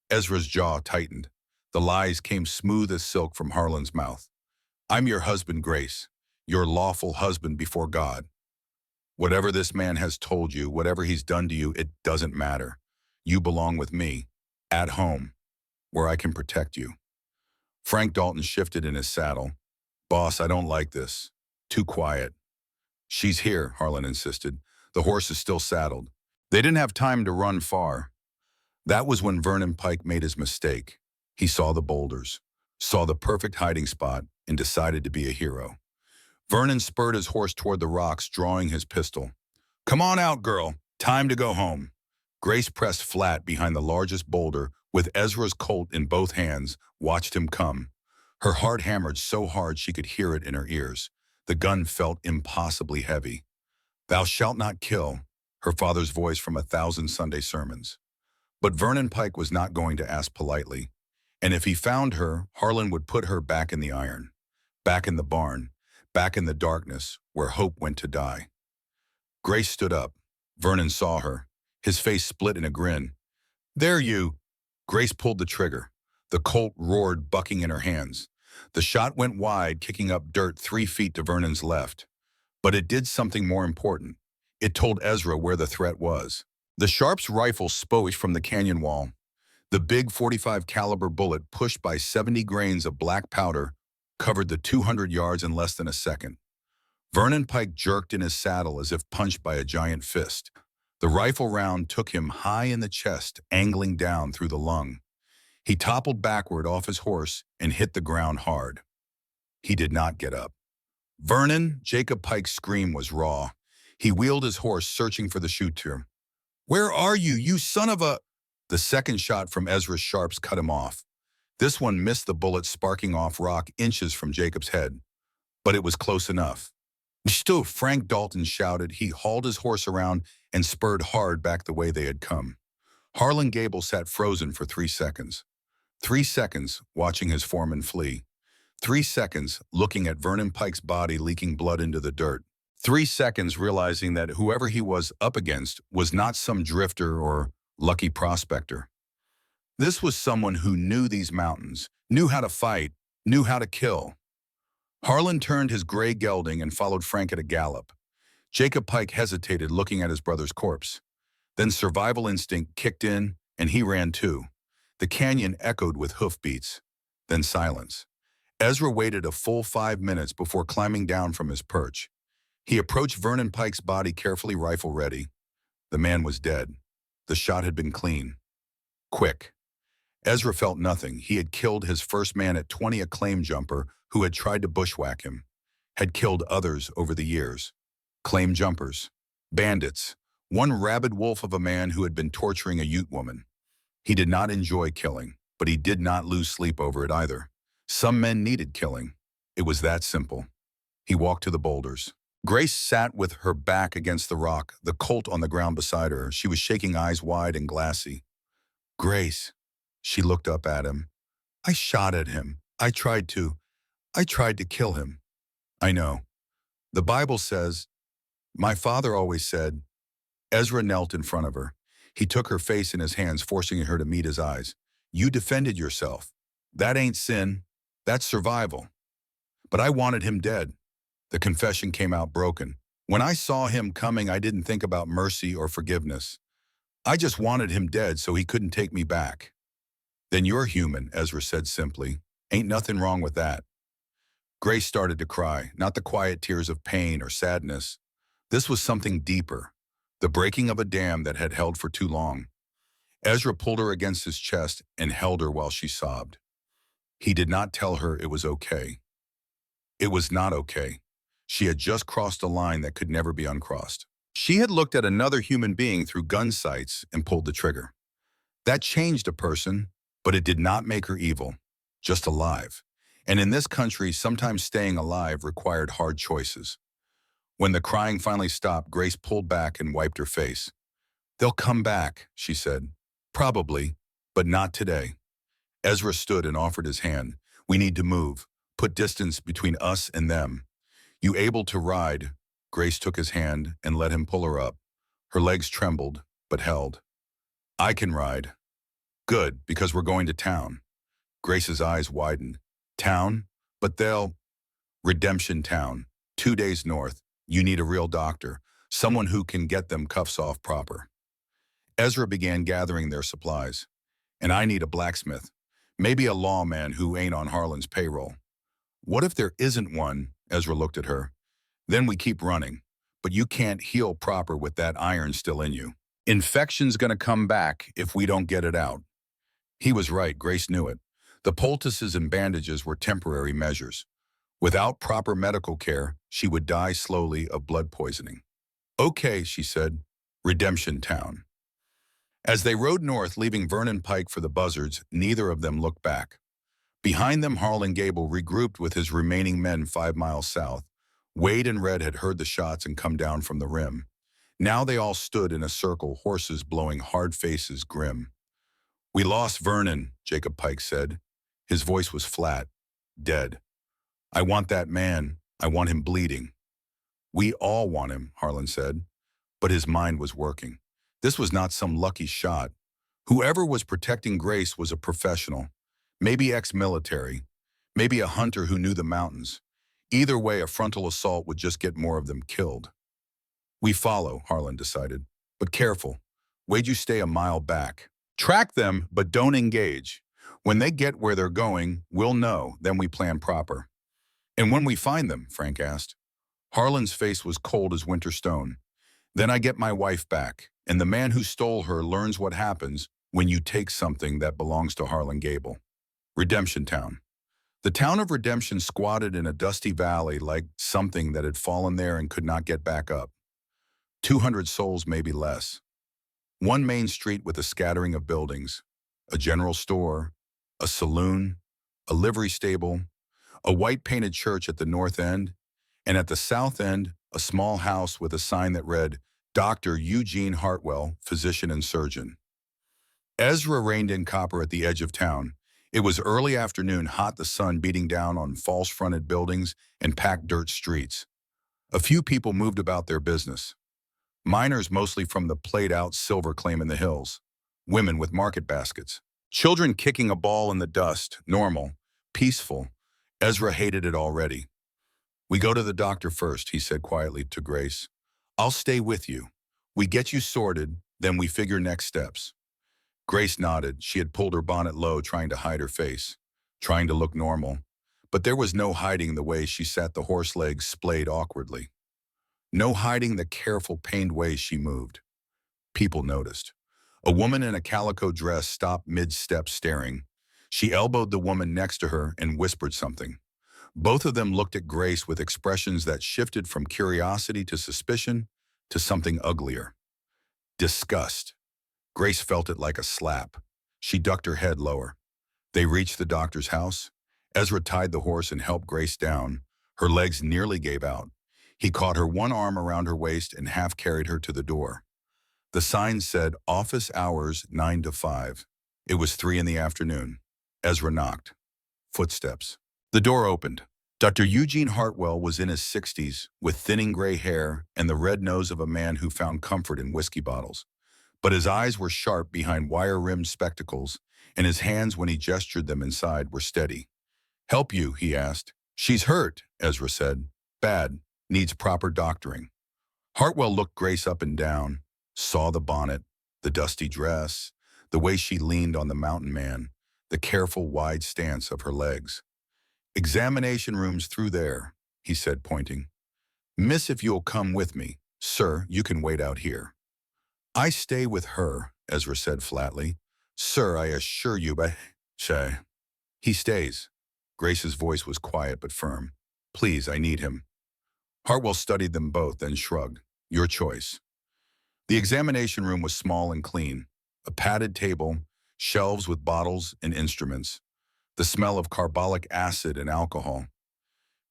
Ezra's jaw tightened. The lies came smooth as silk from Harlan's mouth. "I'm your husband, Grace. Your lawful husband before God. Whatever this man has told you, whatever he's done to you, it doesn't matter. You belong with me, at home, where I can protect you." Frank Dalton shifted in his saddle. "Boss, I don't like this. Too quiet." "She's here," Harlan insisted. "The horse is still saddled." They didn't have time to run far. That was when Vernon Pike made his mistake. He saw the boulders, saw the perfect hiding spot, and decided to be a hero. Vernon spurred his horse toward the rocks, drawing his pistol. "Come on out, girl. Time to go home." Grace pressed flat behind the largest boulder, with Ezra's Colt in both hands, watched him come. Her heart hammered so hard she could hear it in her ears. The gun felt impossibly heavy. "Thou shalt not kill," her father's voice from 1,000 Sunday sermons. But Vernon Pike was not going to ask politely. And if he found her, Harlan would put her back in the iron, back in the barn, back in the darkness where hope went to die. Grace stood up. Vernon saw her. His face split in a grin. "There you." Grace pulled the trigger. The Colt roared, bucking in her hands. The shot went wide, kicking up dirt 3 feet to Vernon's left. But it did something more important. It told Ezra where the threat was. The Sharp's rifle spoke from the canyon wall. The big .45 caliber bullet, pushed by 70 grains of black powder, covered the 200 yards in less than a second. Vernon Pike jerked in his saddle as if punched by a giant fist. The rifle round took him high in the chest, angling down through the lung. He toppled backward off his horse and hit the ground hard. He did not get up. "Vernon!" Jacob Pike's scream was raw. He wheeled his horse, searching for the shooter. "Where are you, you son of a—" The second shot from Ezra's Sharps cut him off. This one missed the bullet, sparking off rock inches from Jacob's head. But it was close enough. "Stu!" Frank Dalton shouted. He hauled his horse around and spurred hard back the way they had come. Harlan Gable sat frozen for 3 seconds. 3 seconds watching his foreman flee. 3 seconds looking at Vernon Pike's body leaking blood into the dirt. 3 seconds realizing that whoever he was up against was not some drifter or lucky prospector. This was someone who knew these mountains, knew how to fight, knew how to kill. Harlan turned his gray gelding and followed Frank at a gallop. Jacob Pike hesitated, looking at his brother's corpse. Then survival instinct kicked in, and he ran too. The canyon echoed with hoofbeats. Then silence. Ezra waited a full 5 minutes before climbing down from his perch. He approached Vernon Pike's body, carefully rifle ready. The man was dead. The shot had been clean. Quick. Ezra felt nothing. He had killed his first man at 20, a claim jumper who had tried to bushwhack him. Had killed others over the years. Claim jumpers. Bandits. One rabid wolf of a man who had been torturing a Ute woman. He did not enjoy killing, but he did not lose sleep over it either. Some men needed killing. It was that simple. He walked to the boulders. Grace sat with her back against the rock, the Colt on the ground beside her. She was shaking, eyes wide and glassy. Grace. She looked up at him. I shot at him. I tried to kill him. I know. The Bible says, my father always said. Ezra knelt in front of her. He took her face in his hands, forcing her to meet his eyes. You defended yourself. That ain't sin. That's survival. But I wanted him dead. The confession came out broken. When I saw him coming, I didn't think about mercy or forgiveness. I just wanted him dead so he couldn't take me back. Then you're human, Ezra said simply. Ain't nothing wrong with that. Grace started to cry, not the quiet tears of pain or sadness. This was something deeper, the breaking of a dam that had held for too long. Ezra pulled her against his chest and held her while she sobbed. He did not tell her it was okay. It was not okay. She had just crossed a line that could never be uncrossed. She had looked at another human being through gun sights and pulled the trigger. That changed a person, but it did not make her evil, just alive. And in this country, sometimes staying alive required hard choices. When the crying finally stopped, Grace pulled back and wiped her face. They'll come back, she said. Probably, but not today. Ezra stood and offered his hand. We need to move, put distance between us and them. You able to ride? Grace took his hand and let him pull her up. Her legs trembled, but held. I can ride. Good, because we're going to town. Grace's eyes widened. Town? But they'll... Redemption Town. 2 days north. You need a real doctor, someone who can get them cuffs off proper. Ezra began gathering their supplies. And I need a blacksmith. Maybe a lawman who ain't on Harlan's payroll. What if there isn't one? Ezra looked at her. Then we keep running. But you can't heal proper with that iron still in you. Infection's gonna come back if we don't get it out. He was right, Grace knew it. The poultices and bandages were temporary measures. Without proper medical care, she would die slowly of blood poisoning. Okay, she said. Redemption Town. As they rode north, leaving Vernon Pike for the Buzzards, neither of them looked back. Behind them, Harlan Gable regrouped with his remaining men 5 miles south. Wade and Red had heard the shots and come down from the rim. Now they all stood in a circle, horses blowing hard faces grim. We lost Vernon, Jacob Pike said. His voice was flat, dead. I want that man. I want him bleeding. We all want him, Harlan said. But his mind was working. This was not some lucky shot. Whoever was protecting Grace was a professional, maybe ex-military, maybe a hunter who knew the mountains. Either way, a frontal assault would just get more of them killed. We follow, Harlan decided. But careful. Wade, you stay a mile back. Track them, but don't engage. When they get where they're going, we'll know, then we plan proper. And when we find them, Frank asked. Harlan's face was cold as winter stone. Then I get my wife back, and the man who stole her learns what happens when you take something that belongs to Harlan Gable. Redemption Town. The town of Redemption squatted in a dusty valley like something that had fallen there and could not get back up. 200 souls, maybe less. One main street with a scattering of buildings, a general store, a saloon, a livery stable, a white-painted church at the north end, and at the south end, a small house with a sign that read, Dr. Eugene Hartwell, Physician and Surgeon. Ezra reined in copper at the edge of town. It was early afternoon, hot, the sun beating down on false-fronted buildings and packed dirt streets. A few people moved about their business. Miners mostly from the played-out silver claim in the hills. Women with market baskets. Children kicking a ball in the dust, normal, peaceful. Ezra hated it already. We go to the doctor first, he said quietly to Grace. I'll stay with you. We get you sorted, then we figure next steps. Grace nodded. She had pulled her bonnet low, trying to hide her face, trying to look normal. But there was no hiding the way she sat, the horse legs splayed awkwardly. No hiding the careful, pained way she moved. People noticed. A woman in a calico dress stopped mid-step staring. She elbowed the woman next to her and whispered something. Both of them looked at Grace with expressions that shifted from curiosity to suspicion to something uglier. Disgust. Grace felt it like a slap. She ducked her head lower. They reached the doctor's house. Ezra tied the horse and helped Grace down. Her legs nearly gave out. He caught her one arm around her waist and half carried her to the door. The sign said, office hours 9 to 5. It was 3 in the afternoon. Ezra knocked. Footsteps. The door opened. Dr. Eugene Hartwell was in his 60s, with thinning gray hair and the red nose of a man who found comfort in whiskey bottles. But his eyes were sharp behind wire-rimmed spectacles, and his hands, when he gestured them inside, were steady. Help you, he asked. She's hurt, Ezra said. Bad. Needs proper doctoring. Hartwell looked Grace up and down, saw the bonnet, the dusty dress, the way she leaned on the mountain man, the careful wide stance of her legs. Examination room's through there, he said, pointing. Miss, if you'll come with me. Sir, you can wait out here. I stay with her, Ezra said flatly. Sir, I assure you, but... Shay. He stays. Grace's voice was quiet but firm. Please, I need him. Hartwell studied them both, then shrugged. Your choice. The examination room was small and clean. A padded table, shelves with bottles and instruments, the smell of carbolic acid and alcohol.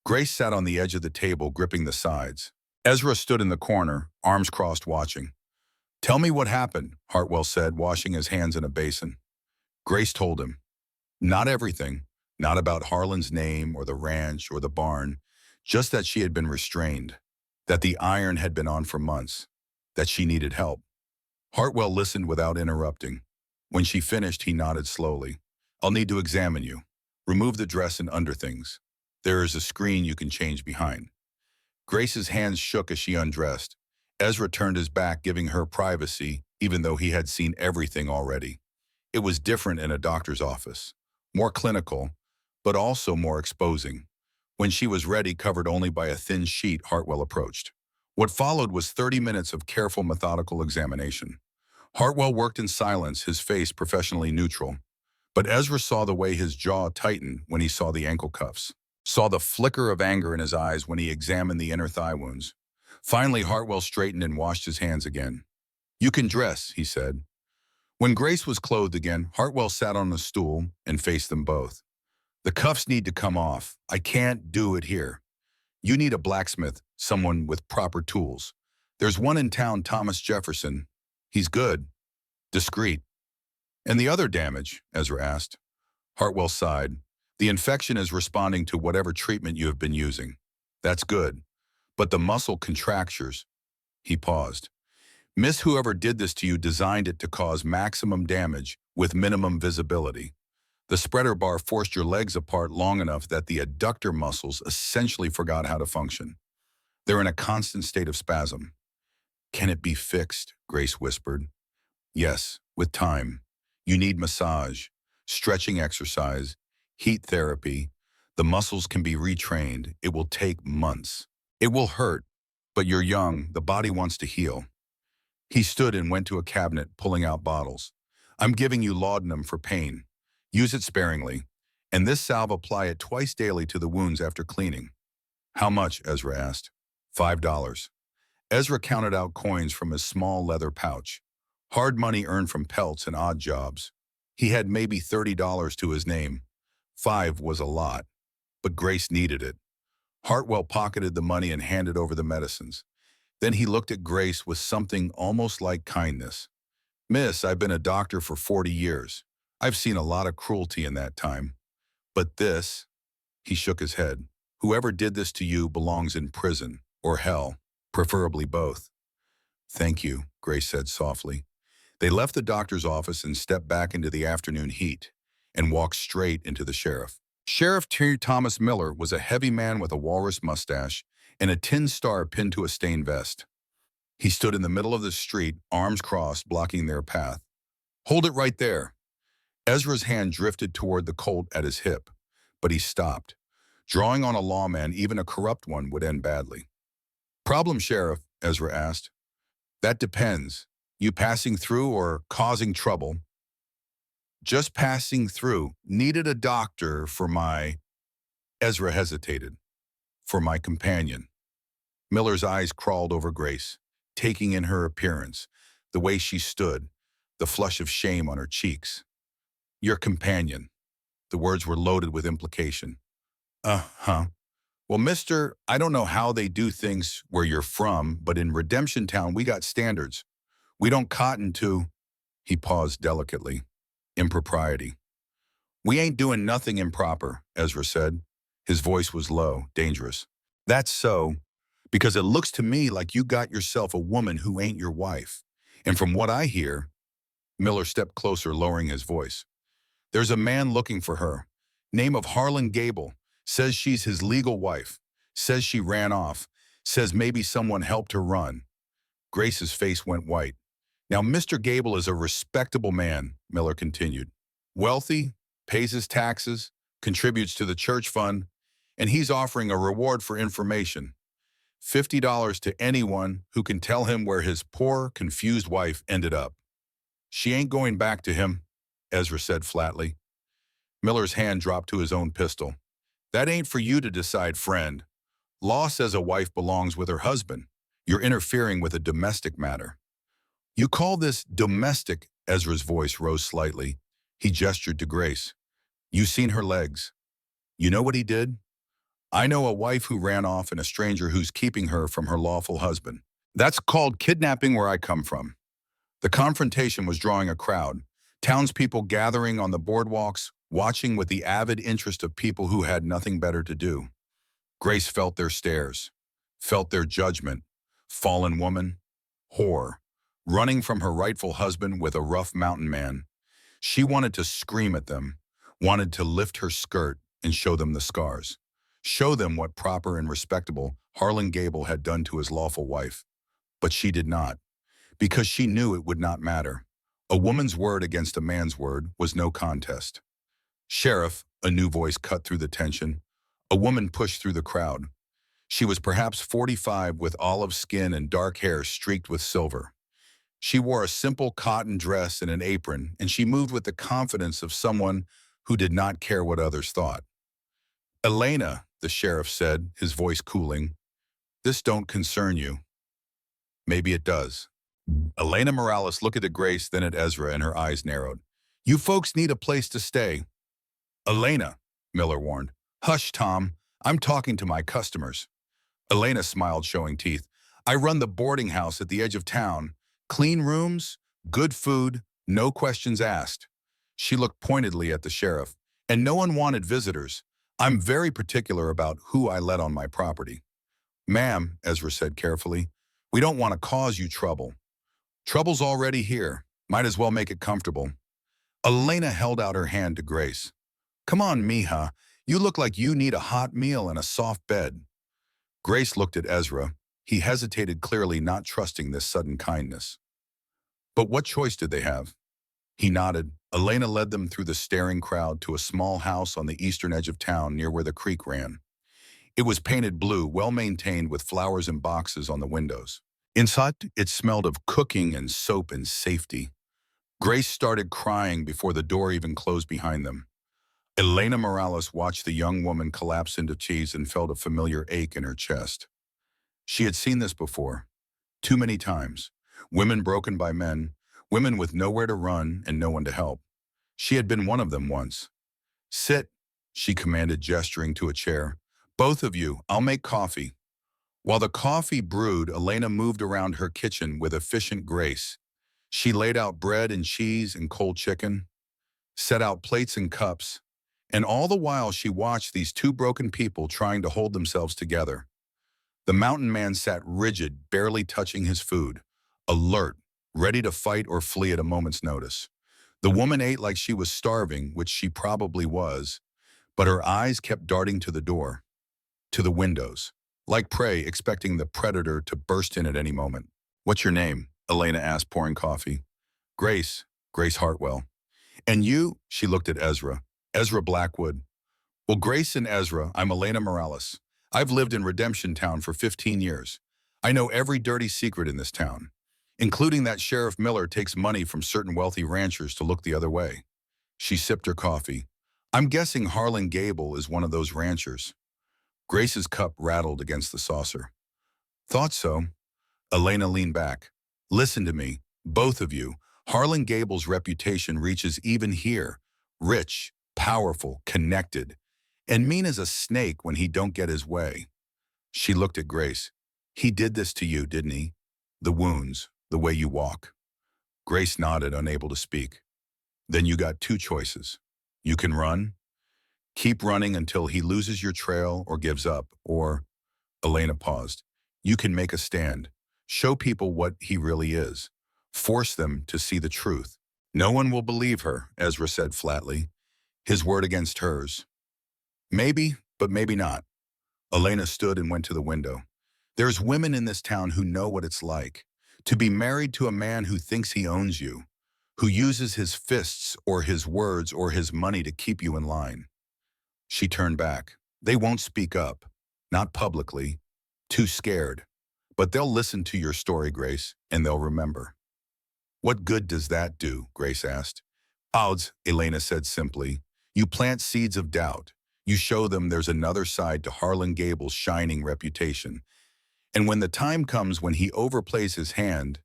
Grace sat on the edge of the table, gripping the sides. Ezra stood in the corner, arms crossed, watching. Tell me what happened, Hartwell said, washing his hands in a basin. Grace told him. Not everything, not about Harlan's name or the ranch or the barn, just that she had been restrained, that the iron had been on for months, that she needed help. Hartwell listened without interrupting. When she finished, he nodded slowly. I'll need to examine you. Remove the dress and underthings. There is a screen you can change behind. Grace's hands shook as she undressed. Ezra turned his back, giving her privacy, even though he had seen everything already. It was different in a doctor's office. More clinical, but also more exposing. When she was ready, covered only by a thin sheet, Hartwell approached. What followed was 30 minutes of careful, methodical examination. Hartwell worked in silence, his face professionally neutral. But Ezra saw the way his jaw tightened when he saw the ankle cuffs, saw the flicker of anger in his eyes when he examined the inner thigh wounds. Finally, Hartwell straightened and washed his hands again. You can dress, he said. When Grace was clothed again, Hartwell sat on a stool and faced them both. The cuffs need to come off. I can't do it here. You need a blacksmith, someone with proper tools. There's one in town, Thomas Jefferson. He's good, discreet. And the other damage, Ezra asked. Hartwell sighed. The infection is responding to whatever treatment you have been using. That's good. But the muscle contractures. He paused. Miss, whoever did this to you designed it to cause maximum damage with minimum visibility. The spreader bar forced your legs apart long enough that the adductor muscles essentially forgot how to function. They're in a constant state of spasm. Can it be fixed? Grace whispered. Yes, with time. You need massage, stretching exercise, heat therapy. The muscles can be retrained. It will take months. It will hurt, but you're young. The body wants to heal. He stood and went to a cabinet, pulling out bottles. I'm giving you laudanum for pain. Use it sparingly, and this salve apply it twice daily to the wounds after cleaning. How much? Ezra asked. $5. Ezra counted out coins from his small leather pouch. Hard money earned from pelts and odd jobs. He had maybe $30 to his name. 5 was a lot, but Grace needed it. Hartwell pocketed the money and handed over the medicines. Then he looked at Grace with something almost like kindness. Miss, I've been a doctor for 40 years. I've seen a lot of cruelty in that time. But this, he shook his head. Whoever did this to you belongs in prison, or hell, preferably both. Thank you, Grace said softly. They left the doctor's office and stepped back into the afternoon heat and walked straight into the sheriff. Sheriff T. Thomas Miller was a heavy man with a walrus mustache and a tin star pinned to a stained vest. He stood in the middle of the street, arms crossed, blocking their path. "Hold it right there." Ezra's hand drifted toward the Colt at his hip, but he stopped. Drawing on a lawman, even a corrupt one, would end badly. "Problem, Sheriff?" Ezra asked. "That depends. You passing through or causing trouble?" "Just passing through. Needed a doctor for my—" Ezra hesitated. "For my companion." Miller's eyes crawled over Grace, taking in her appearance, the way she stood, the flush of shame on her cheeks. "Your companion." The words were loaded with implication. "Uh-huh. Well, mister, I don't know how they do things where you're from, but in Redemption Town we got standards. We don't cotton to—" He paused delicately. "Impropriety." "We ain't doing nothing improper," Ezra said. His voice was low, dangerous. "That's so, because it looks to me like you got yourself a woman who ain't your wife. And from what I hear—" Miller stepped closer, lowering his voice. "There's a man looking for her. Name of Harlan Gable. Says she's his legal wife. Says she ran off. Says maybe someone helped her run." Grace's face went white. "Now, Mr. Gable is a respectable man," Miller continued. "Wealthy, pays his taxes, contributes to the church fund, and he's offering a reward for information. $50 to anyone who can tell him where his poor, confused wife ended up." "She ain't going back to him," Ezra said flatly. Miller's hand dropped to his own pistol. "That ain't for you to decide, friend. Law says a wife belongs with her husband. You're interfering with a domestic matter." "You call this domestic?" Ezra's voice rose slightly. He gestured to Grace. "You seen her legs. You know what he did? I know a wife who ran off and a stranger who's keeping her from her lawful husband. That's called kidnapping where I come from." The confrontation was drawing a crowd, townspeople gathering on the boardwalks, watching with the avid interest of people who had nothing better to do. Grace felt their stares, felt their judgment. Fallen woman, whore, running from her rightful husband with a rough mountain man. She wanted to scream at them, wanted to lift her skirt and show them the scars. Show them what proper and respectable Harlan Gable had done to his lawful wife. But she did not, because she knew it would not matter. A woman's word against a man's word was no contest. "Sheriff," a new voice cut through the tension. A woman pushed through the crowd. She was perhaps 45 with olive skin and dark hair streaked with silver. She wore a simple cotton dress and an apron, and she moved with the confidence of someone who did not care what others thought. "Elena," the sheriff said, his voice cooling, "this don't concern you." "Maybe it does." Elena Morales looked at Grace, then at Ezra, and her eyes narrowed. "You folks need a place to stay." "Elena," Miller warned. "Hush, Tom. I'm talking to my customers." Elena smiled, showing teeth. "I run the boarding house at the edge of town. Clean rooms, good food, no questions asked." She looked pointedly at the sheriff. "And no unwanted visitors. I'm very particular about who I let on my property." "Ma'am," Ezra said carefully, "we don't want to cause you trouble. Trouble's already here. Might as well make it comfortable." Elena held out her hand to Grace. "Come on, mija. You look like you need a hot meal and a soft bed." Grace looked at Ezra. He hesitated, clearly not trusting this sudden kindness. But what choice did they have? He nodded. Elena led them through the staring crowd to a small house on the eastern edge of town near where the creek ran. It was painted blue, well-maintained, with flowers in boxes on the windows. Inside, it smelled of cooking and soap and safety. Grace started crying before the door even closed behind them. Elena Morales watched the young woman collapse into tears and felt a familiar ache in her chest. She had seen this before, too many times. Women broken by men, women with nowhere to run and no one to help. She had been one of them once. "Sit," she commanded, gesturing to a chair. "Both of you, I'll make coffee." While the coffee brewed, Elena moved around her kitchen with efficient grace. She laid out bread and cheese and cold chicken, set out plates and cups, and all the while she watched these two broken people trying to hold themselves together. The mountain man sat rigid, barely touching his food, alert, ready to fight or flee at a moment's notice. The woman ate like she was starving, which she probably was, but her eyes kept darting to the door, to the windows, like prey expecting the predator to burst in at any moment. "What's your name?" Elena asked, pouring coffee. "Grace, Grace Hartwell." "And you?" She looked at Ezra. "Ezra Blackwood." "Well, Grace and Ezra, I'm Elena Morales. I've lived in Redemption Town for 15 years. I know every dirty secret in this town, including that Sheriff Miller takes money from certain wealthy ranchers to look the other way." She sipped her coffee. "I'm guessing Harlan Gable is one of those ranchers." Grace's cup rattled against the saucer. "Thought so." Elena leaned back. "Listen to me, both of you. Harlan Gable's reputation reaches even here. Rich, powerful, connected, and mean as a snake when he don't get his way." She looked at Grace. "He did this to you, didn't he? The wounds, the way you walk." Grace nodded, unable to speak. "Then you got two choices. You can run, keep running until he loses your trail or gives up, or—" Elena paused. "You can make a stand. Show people what he really is. Force them to see the truth." "No one will believe her," Ezra said flatly, his word against hers. "Maybe, but maybe not." Elena stood and went to the window. "There's women in this town who know what it's like to be married to a man who thinks he owns you, who uses his fists or his words or his money to keep you in line." She turned back. "They won't speak up. Not publicly. Too scared. But they'll listen to your story, Grace, and they'll remember." "What good does that do?" Grace asked. "Odds," Elena said simply. "You plant seeds of doubt. You show them there's another side to Harlan Gable's shining reputation. And when the time comes when he overplays his hand,"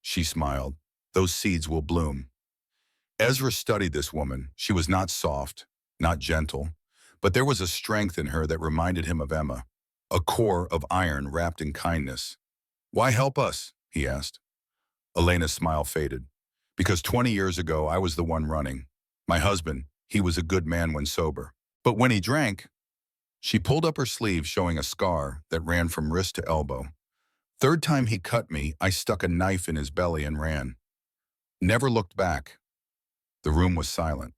she smiled, "those seeds will bloom." Ezra studied this woman. She was not soft, not gentle, but there was a strength in her that reminded him of Emma, a core of iron wrapped in kindness. "Why help us?" he asked. Elena's smile faded. "Because 20 years ago, I was the one running. My husband, he was a good man when sober. But when he drank—" She pulled up her sleeve, showing a scar that ran from wrist to elbow. "Third time he cut me, I stuck a knife in his belly and ran. Never looked back." The room was silent.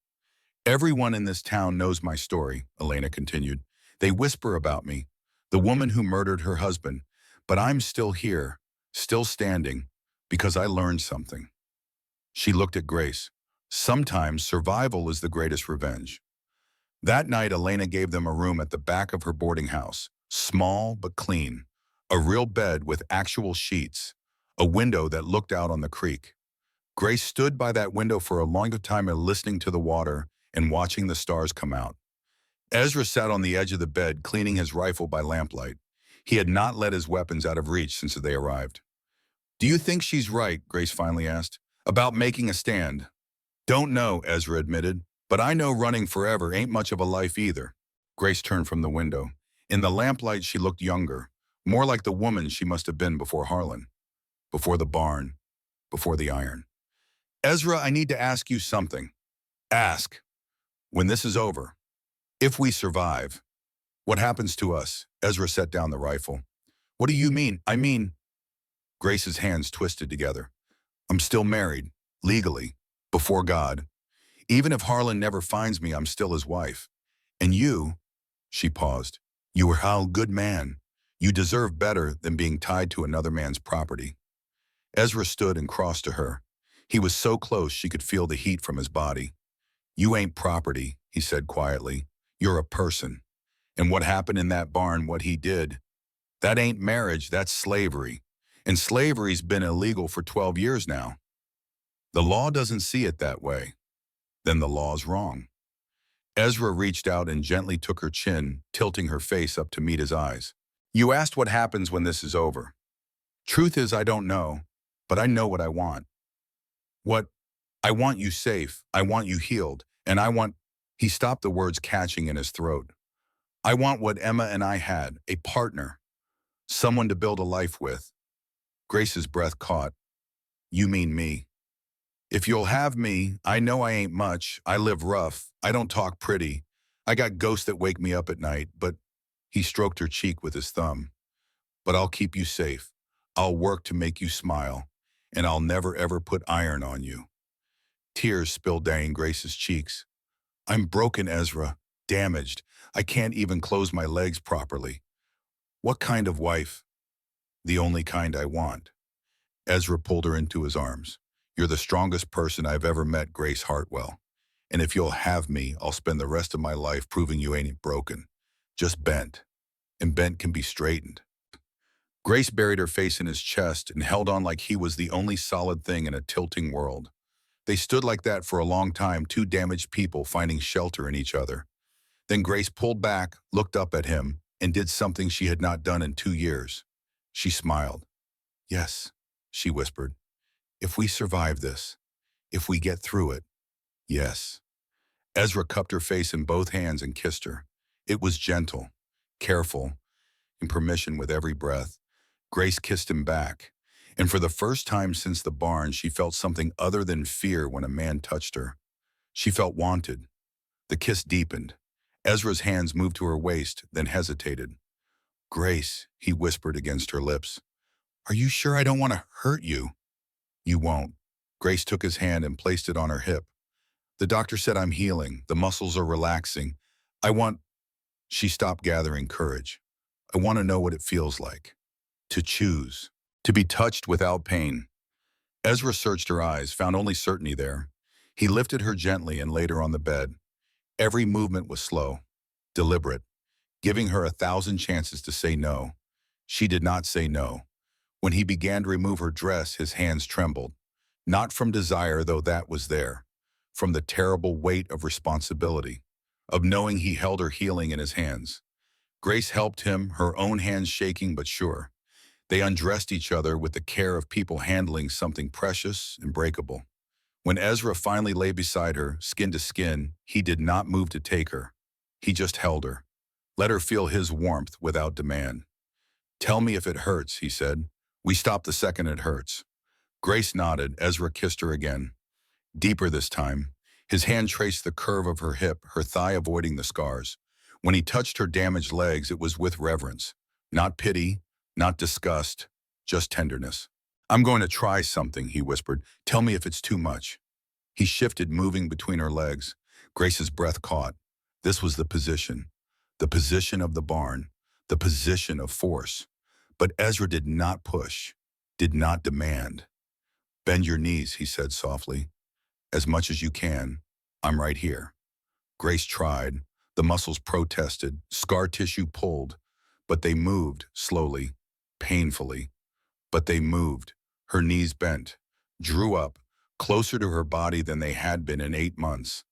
"Everyone in this town knows my story," Elena continued. "They whisper about me, the woman who murdered her husband. But I'm still here, still standing, because I learned something." She looked at Grace. "Sometimes survival is the greatest revenge." That night, Elena gave them a room at the back of her boarding house, small but clean, a real bed with actual sheets, a window that looked out on the creek. Grace stood by that window for a long time, listening to the water and watching the stars come out. Ezra sat on the edge of the bed, cleaning his rifle by lamplight. He had not let his weapons out of reach since they arrived. "Do you think she's right?" Grace finally asked. "About making a stand?" "Don't know," Ezra admitted. "But I know running forever ain't much of a life either." Grace turned from the window. In the lamplight, she looked younger, more like the woman she must have been before Harlan, before the barn, before the iron. "Ezra, I need to ask you something." "Ask." "When this is over, if we survive, what happens to us?" Ezra set down the rifle. "What do you mean?" "I mean—" Grace's hands twisted together. "I'm still married, legally, before God. Even if Harlan never finds me, I'm still his wife. And you—" She paused. "You were a good man. You deserve better than being tied to another man's property." Ezra stood and crossed to her. He was so close she could feel the heat from his body. "You ain't property," he said quietly. "You're a person. And what happened in that barn, what he did, that ain't marriage, that's slavery. And slavery's been illegal for 12 years now. The law doesn't see it that way. Then the law's wrong." Ezra reached out and gently took her chin, tilting her face up to meet his eyes. "You asked what happens when this is over. Truth is, I don't know, but I know what I want. What? I want you safe, I want you healed, and I want—" He stopped, the words catching in his throat. "I want what Emma and I had, a partner, someone to build a life with." Grace's breath caught. "You mean me. If you'll have me, I know I ain't much, I live rough, I don't talk pretty, I got ghosts that wake me up at night, but—" He stroked her cheek with his thumb. "But I'll keep you safe. I'll work to make you smile. and I'll never ever put iron on you. Tears spilled down Grace's cheeks. I'm broken, Ezra. Damaged. I can't even close my legs properly. What kind of wife? The only kind I want. Ezra pulled her into his arms. You're the strongest person I've ever met, Grace Hartwell. And if you'll have me, I'll spend the rest of my life proving you ain't broken. Just bent. And bent can be straightened. Grace buried her face in his chest and held on like he was the only solid thing in a tilting world. They stood like that for a long time, two damaged people finding shelter in each other. Then Grace pulled back, looked up at him, and did something she had not done in 2 years. She smiled. Yes, she whispered. If we survive this, if we get through it, yes. Ezra cupped her face in both hands and kissed her. It was gentle, careful, in permission with every breath. Grace kissed him back, and for the first time since the barn, she felt something other than fear when a man touched her. She felt wanted. The kiss deepened. Ezra's hands moved to her waist, then hesitated. Grace, he whispered against her lips. Are you sure I don't want to hurt you? You won't. Grace took his hand and placed it on her hip. The doctor said I'm healing. The muscles are relaxing. I want... She stopped gathering courage. I want to know what it feels like. To choose. To be touched without pain. Ezra searched her eyes, found only certainty there. He lifted her gently and laid her on the bed. Every movement was slow, deliberate, giving her 1,000 chances to say no. She did not say no. When he began to remove her dress, his hands trembled. Not from desire, though that was there. From the terrible weight of responsibility, of knowing he held her healing in his hands. Grace helped him, her own hands shaking but sure. They undressed each other with the care of people handling something precious and breakable. When Ezra finally lay beside her, skin to skin, he did not move to take her. He just held her. Let her feel his warmth without demand. Tell me if it hurts, he said. We stop the second it hurts. Grace nodded. Ezra kissed her again. Deeper this time. His hand traced the curve of her hip, her thigh avoiding the scars. When he touched her damaged legs, it was with reverence. Not pity, not disgust, just tenderness. I'm going to try something, he whispered. Tell me if it's too much. He shifted, moving between her legs. Grace's breath caught. This was the position of the barn, the position of force. But Ezra did not push, did not demand. Bend your knees, he said softly. As much as you can. I'm right here. Grace tried. The muscles protested, scar tissue pulled. But they moved, slowly, painfully. But they moved. Her knees bent, drew up, closer to her body than they had been in 8 months.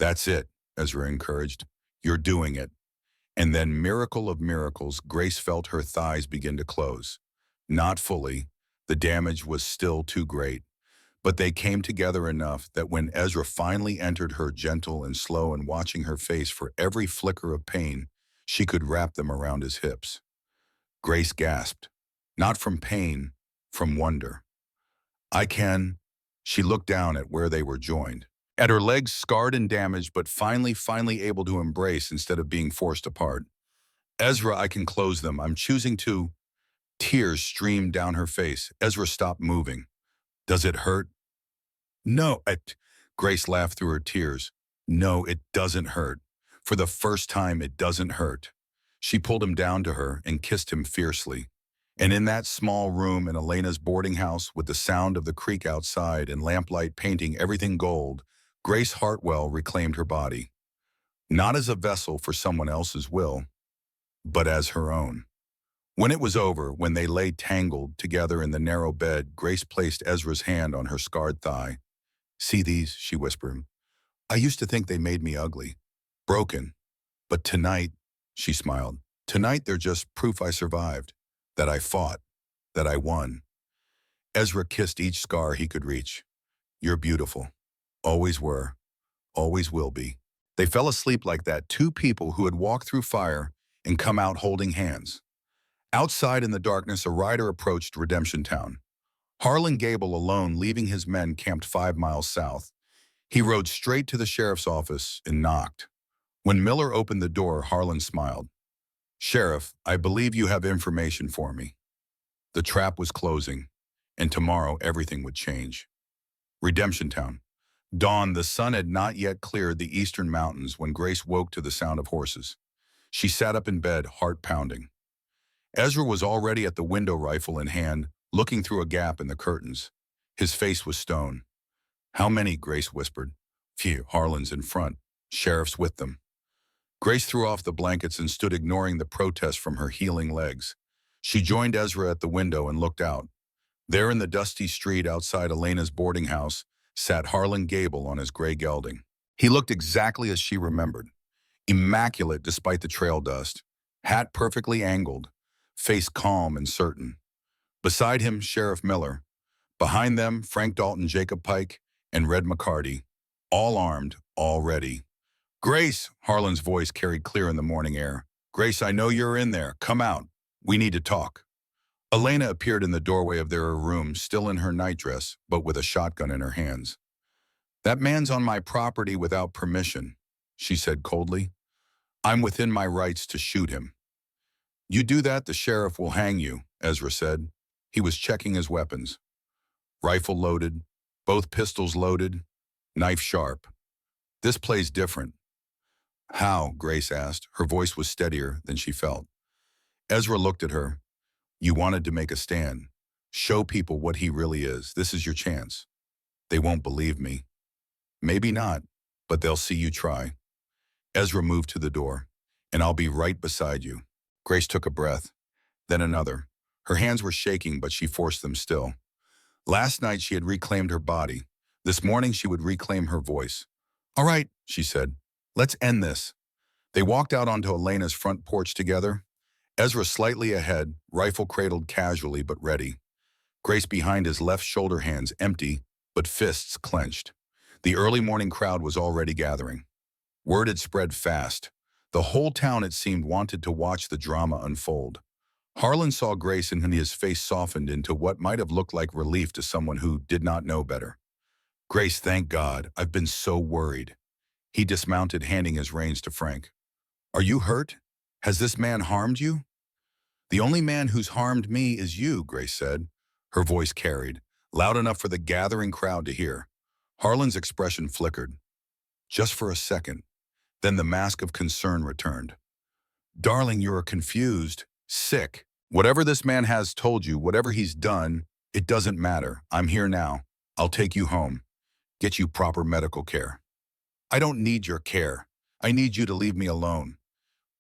That's it, Ezra encouraged. You're doing it. And then, miracle of miracles, Grace felt her thighs begin to close. Not fully. The damage was still too great. But they came together enough that when Ezra finally entered her, gentle and slow, and watching her face for every flicker of pain, she could wrap them around his hips. Grace gasped. Not from pain, from wonder. I can... She looked down at where they were joined. At her legs scarred and damaged, but finally able to embrace instead of being forced apart. Ezra, I can close them. I'm choosing to... Tears streamed down her face. Ezra stopped moving. Does it hurt? No, Grace laughed through her tears. No, it doesn't hurt. For the first time, it doesn't hurt. She pulled him down to her and kissed him fiercely. And in that small room in Elena's boarding house, with the sound of the creek outside and lamplight painting everything gold, Grace Hartwell reclaimed her body. Not as a vessel for someone else's will, but as her own. When it was over, when they lay tangled together in the narrow bed, Grace placed Ezra's hand on her scarred thigh. See these, she whispered. I used to think they made me ugly, broken. But tonight, she smiled, tonight they're just proof I survived, that I fought, that I won. Ezra kissed each scar he could reach. You're beautiful. Always were. Always will be. They fell asleep like that, two people who had walked through fire and come out holding hands. Outside in the darkness, a rider approached Redemption Town. Harlan Gable, alone, leaving his men camped 5 miles south. He rode straight to the sheriff's office and knocked. When Miller opened the door, Harlan smiled. Sheriff, I believe you have information for me. The trap was closing, and tomorrow everything would change. Redemption Town. Dawn, the sun had not yet cleared the eastern mountains when Grace woke to the sound of horses. She sat up in bed, heart pounding. Ezra was already at the window, rifle in hand, looking through a gap in the curtains. His face was stone. How many? Grace whispered. Phew, Harlan's in front. Sheriff's with them. Grace threw off the blankets and stood ignoring the protest from her healing legs. She joined Ezra at the window and looked out. There in the dusty street outside Elena's boarding house sat Harlan Gable on his gray gelding. He looked exactly as she remembered. Immaculate despite the trail dust, hat perfectly angled, face calm and certain. Beside him, Sheriff Miller. Behind them, Frank Dalton, Jacob Pike, and Red McCarty, all armed, all ready. Grace, Harlan's voice carried clear in the morning air. Grace, I know you're in there. Come out. We need to talk. Elena appeared in the doorway of their room, still in her nightdress, but with a shotgun in her hands. That man's on my property without permission, she said coldly. I'm within my rights to shoot him. You do that, the sheriff will hang you, Ezra said. He was checking his weapons. Rifle loaded, both pistols loaded, knife sharp. This play's different. How? Grace asked. Her voice was steadier than she felt. Ezra looked at her. You wanted to make a stand. Show people what he really is. This is your chance. They won't believe me. Maybe not, but they'll see you try. Ezra moved to the door. And I'll be right beside you. Grace took a breath, then another. Her hands were shaking, but she forced them still. Last night she had reclaimed her body. This morning she would reclaim her voice. All right, she said. Let's end this. They walked out onto Elena's front porch together. Ezra slightly ahead, rifle cradled casually but ready. Grace behind his left shoulder, hands empty, but fists clenched. The early morning crowd was already gathering. Word had spread fast. The whole town, it seemed, wanted to watch the drama unfold. Harlan saw Grace and his face softened into what might have looked like relief to someone who did not know better. Grace, thank God, I've been so worried. He dismounted, handing his reins to Frank. Are you hurt? Has this man harmed you? The only man who's harmed me is you, Grace said. Her voice carried, loud enough for the gathering crowd to hear. Harlan's expression flickered. Just for a second. Then the mask of concern returned. Darling, you're confused, sick. Whatever this man has told you, whatever he's done, it doesn't matter. I'm here now. I'll take you home. Get you proper medical care. I don't need your care. I need you to leave me alone.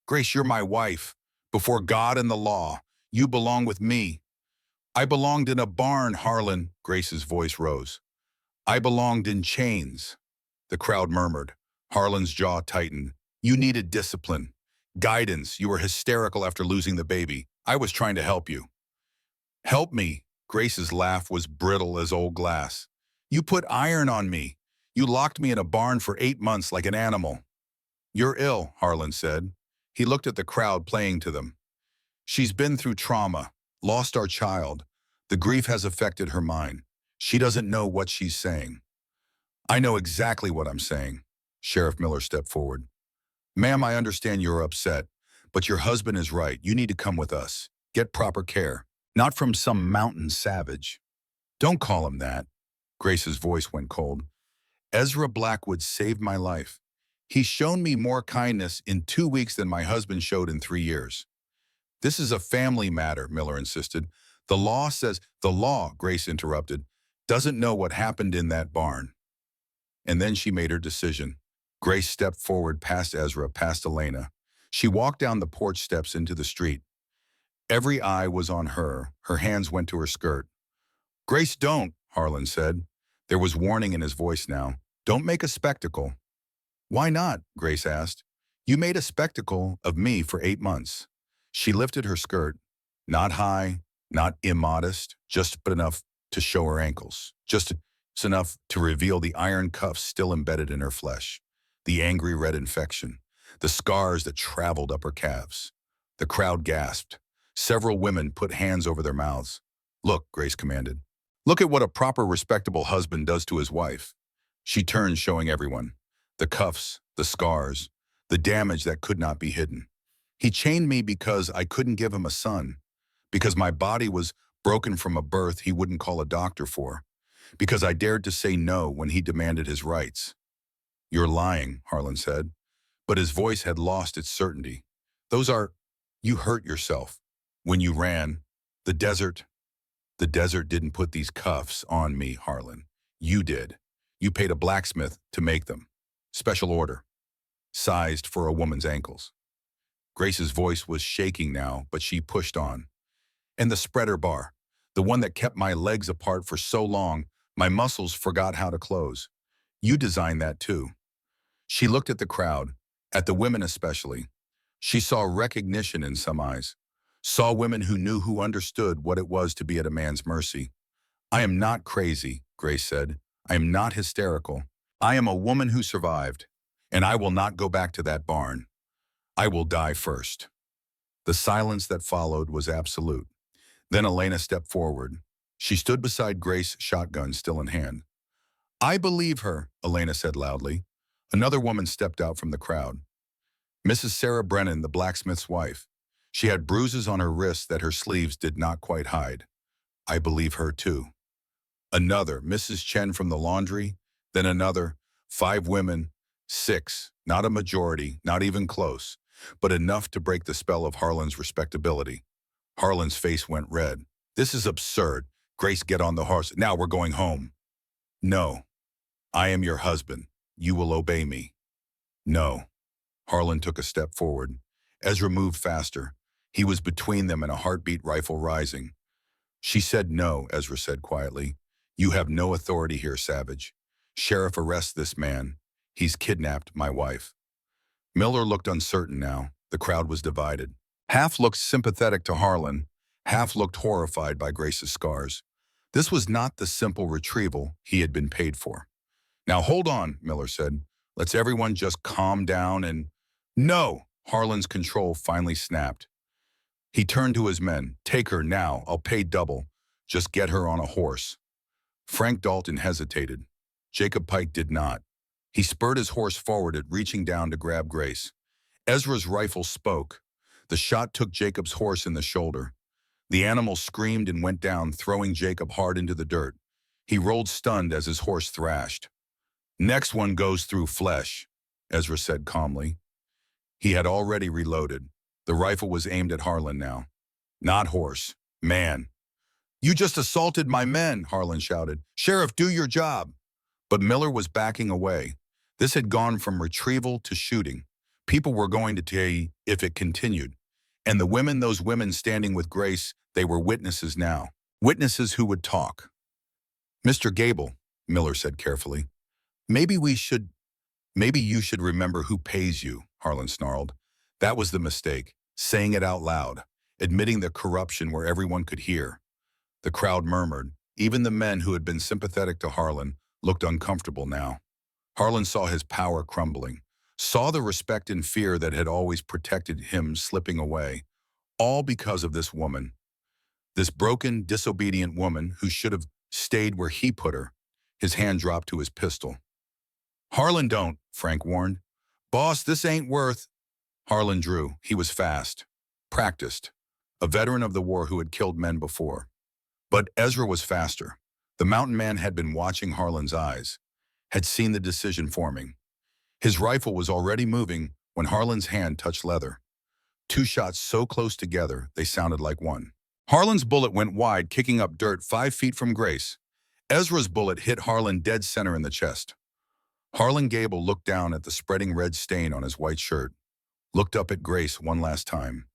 Grace, you're my wife. Before God and the law, you belong with me. I belonged in a barn, Harlan, Grace's voice rose. I belonged in chains. The crowd murmured. Harlan's jaw tightened. You needed discipline. Guidance. You were hysterical after losing the baby. I was trying to help you. Help me. Grace's laugh was brittle as old glass. You put iron on me. You locked me in a barn for 8 months like an animal. You're ill, Harlan said. He looked at the crowd, playing to them. She's been through trauma, lost our child. The grief has affected her mind. She doesn't know what she's saying. I know exactly what I'm saying. Sheriff Miller stepped forward. Ma'am, I understand you're upset, but your husband is right. You need to come with us. Get proper care, not from some mountain savage. Don't call him that. Grace's voice went cold. Ezra Blackwood saved my life. He's shown me more kindness in 2 weeks than my husband showed in 3 years. This is a family matter, Miller insisted. The law says— The law, Grace interrupted, doesn't know what happened in that barn. And then she made her decision. Grace stepped forward past Ezra, past Elena. She walked down the porch steps into the street. Every eye was on her. Her hands went to her skirt. Grace, don't, Harlan said. There was warning in his voice now. Don't make a spectacle. Why not? Grace asked. You made a spectacle of me for 8 months. She lifted her skirt. Not high, not immodest, just enough to show her ankles. Just enough to reveal the iron cuffs still embedded in her flesh. The angry red infection. The scars that traveled up her calves. The crowd gasped. Several women put hands over their mouths. Look, Grace commanded. Look at what a proper, respectable husband does to his wife. She turned, showing everyone. The cuffs, the scars, the damage that could not be hidden. He chained me because I couldn't give him a son, because my body was broken from a birth he wouldn't call a doctor for, because I dared to say no when he demanded his rights. You're lying, Harlan said, but his voice had lost its certainty. You hurt yourself. When you ran, the desert, the desert didn't put these cuffs on me, Harlan. You did. You paid a blacksmith to make them. Special order, sized for a woman's ankles. Grace's voice was shaking now, but she pushed on. And the spreader bar, the one that kept my legs apart for so long, my muscles forgot how to close. You designed that too. She looked at the crowd, at the women especially. She saw recognition in some eyes, saw women who understood what it was to be at a man's mercy. I am not crazy, Grace said. I am not hysterical. I am a woman who survived, and I will not go back to that barn. I will die first. The silence that followed was absolute. Then Elena stepped forward. She stood beside Grace, shotgun still in hand. I believe her, Elena said loudly. Another woman stepped out from the crowd. Mrs. Sarah Brennan, the blacksmith's wife. She had bruises on her wrists that her sleeves did not quite hide. I believe her too. Another, Mrs. Chen from the laundry, then another, 5 women, 6, not a majority, not even close, but enough to break the spell of Harlan's respectability. Harlan's face went red. This is absurd. Grace, get on the horse. Now we're going home. No. I am your husband. You will obey me. No. Harlan took a step forward. Ezra moved faster. He was between them and a heartbeat rifle rising. She said no, Ezra said quietly. You have no authority here, Savage. Sheriff, arrest this man. He's kidnapped my wife. Miller looked uncertain now. The crowd was divided. Half looked sympathetic to Harlan, half looked horrified by Grace's scars. This was not the simple retrieval he had been paid for. Now hold on, Miller said. Let's everyone just calm down and... No! Harlan's control finally snapped. He turned to his men. Take her now. I'll pay double. Just get her on a horse. Frank Dalton hesitated. Jacob Pike did not. He spurred his horse forward at reaching down to grab Grace. Ezra's rifle spoke. The shot took Jacob's horse in the shoulder. The animal screamed and went down, throwing Jacob hard into the dirt. He rolled stunned as his horse thrashed. Next one goes through flesh, Ezra said calmly. He had already reloaded. The rifle was aimed at Harlan now. Not horse, man. You just assaulted my men, Harlan shouted. Sheriff, do your job. But Miller was backing away. This had gone from retrieval to shooting. People were going to tell if it continued. And the women, those women standing with Grace, they were witnesses now. Witnesses who would talk. Mr. Gable, Miller said carefully. Maybe you should remember who pays you, Harlan snarled. That was the mistake, saying it out loud, admitting the corruption where everyone could hear. The crowd murmured. Even the men who had been sympathetic to Harlan looked uncomfortable now. Harlan saw his power crumbling, saw the respect and fear that had always protected him slipping away, all because of this woman. This broken, disobedient woman who should have stayed where he put her. His hand dropped to his pistol. Harlan, don't, Frank warned. Boss, this ain't worth... Harlan drew. He was fast, practiced, a veteran of the war who had killed men before. But Ezra was faster. The mountain man had been watching Harlan's eyes, had seen the decision forming. His rifle was already moving when Harlan's hand touched leather. 2 shots so close together, they sounded like one. Harlan's bullet went wide, kicking up dirt 5 feet from Grace. Ezra's bullet hit Harlan dead center in the chest. Harlan Gable looked down at the spreading red stain on his white shirt, looked up at Grace one last time.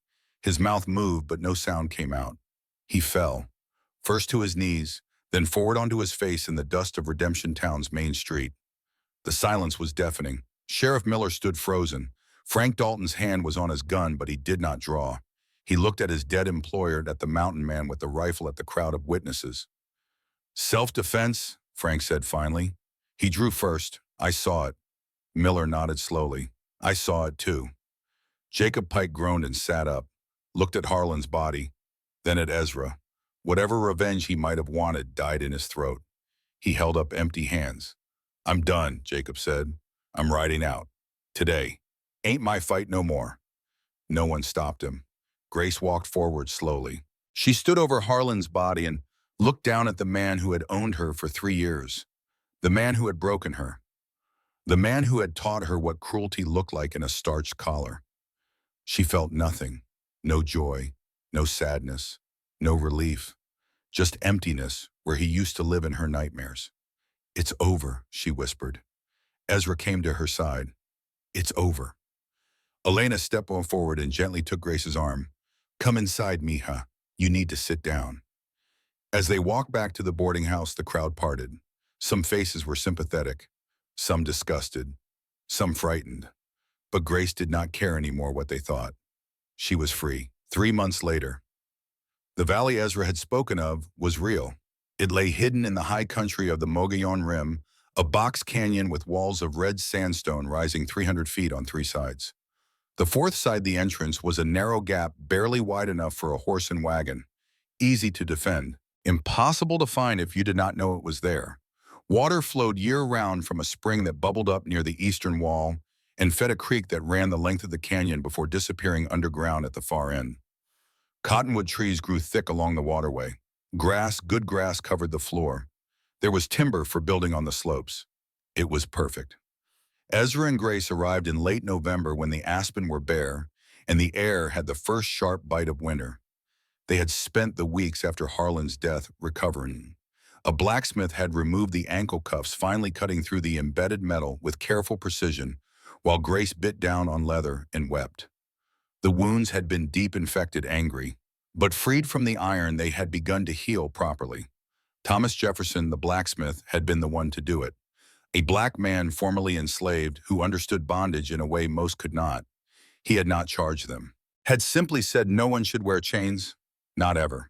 His mouth moved, but no sound came out. He fell, first to his knees, then forward onto his face in the dust of Redemption Town's main street. The silence was deafening. Sheriff Miller stood frozen. Frank Dalton's hand was on his gun, but he did not draw. He looked at his dead employer, at the mountain man with the rifle, at the crowd of witnesses. Self-defense, Frank said finally. He drew first. I saw it. Miller nodded slowly. I saw it too. Jacob Pike groaned and sat up, looked at Harlan's body, then at Ezra. Whatever revenge he might have wanted died in his throat. He held up empty hands. I'm done, Jacob said. I'm riding out. Today. Ain't my fight no more. No one stopped him. Grace walked forward slowly. She stood over Harlan's body and looked down at the man who had owned her for 3 years, the man who had broken her, the man who had taught her what cruelty looked like in a starched collar. She felt nothing, no joy, no sadness, no relief, just emptiness where he used to live in her nightmares. "It's over," she whispered. Ezra came to her side. "It's over." Elena stepped forward and gently took Grace's arm. "Come inside, mija. You need to sit down." As they walked back to the boarding house, the crowd parted. Some faces were sympathetic, some disgusted, some frightened. But Grace did not care anymore what they thought. She was free. 3 months later, the valley Ezra had spoken of was real. It lay hidden in the high country of the Mogollon Rim, a box canyon with walls of red sandstone rising 300 feet on 3 sides. The fourth side, the entrance, was a narrow gap barely wide enough for a horse and wagon, easy to defend, impossible to find if you did not know it was there. Water flowed year-round from a spring that bubbled up near the eastern wall and fed a creek that ran the length of the canyon before disappearing underground at the far end. Cottonwood trees grew thick along the waterway. Good grass covered the floor. There was timber for building on the slopes. It was perfect. Ezra and Grace arrived in late November when the aspen were bare and the air had the first sharp bite of winter. They had spent the weeks after Harlan's death recovering. A blacksmith had removed the ankle cuffs, finally cutting through the embedded metal with careful precision, while Grace bit down on leather and wept. The wounds had been deep infected, angry, but freed from the iron, they had begun to heal properly. Thomas Jefferson, the blacksmith, had been the one to do it. A black man formerly enslaved who understood bondage in a way most could not. He had not charged them. Had simply said no one should wear chains, not ever.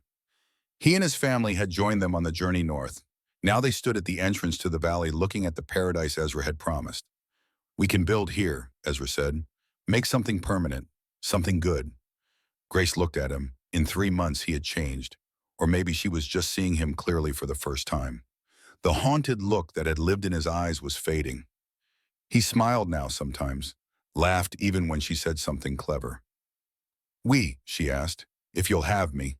He and his family had joined them on the journey north. Now they stood at the entrance to the valley looking at the paradise Ezra had promised. "We can build here," Ezra said. "Make something permanent, something good." Grace looked at him. In 3 months he had changed, or maybe she was just seeing him clearly for the first time. The haunted look that had lived in his eyes was fading. He smiled now sometimes, laughed even when she said something clever. "We," she asked, "if you'll have me."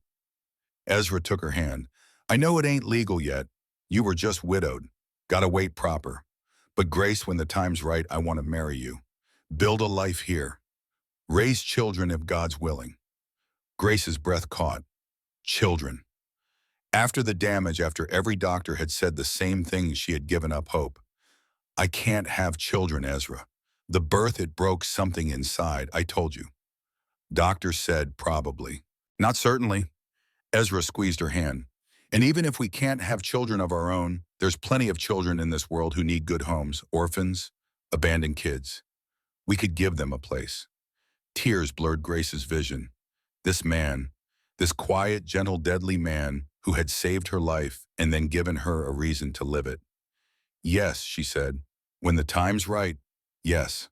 Ezra took her hand. "I know it ain't legal yet. You were just widowed. Gotta wait proper. But Grace, when the time's right, I want to marry you. Build a life here. Raise children if God's willing." Grace's breath caught. Children. After the damage, after every doctor had said the same thing, she had given up hope. "I can't have children, Ezra. The birth, it broke something inside, I told you." Doctors said probably. "Not certainly." Ezra squeezed her hand. "And even if we can't have children of our own, there's plenty of children in this world who need good homes, orphans, abandoned kids. We could give them a place." Tears blurred Grace's vision. This man, this quiet, gentle, deadly man who had saved her life and then given her a reason to live it. "Yes," she said, "when the time's right, yes."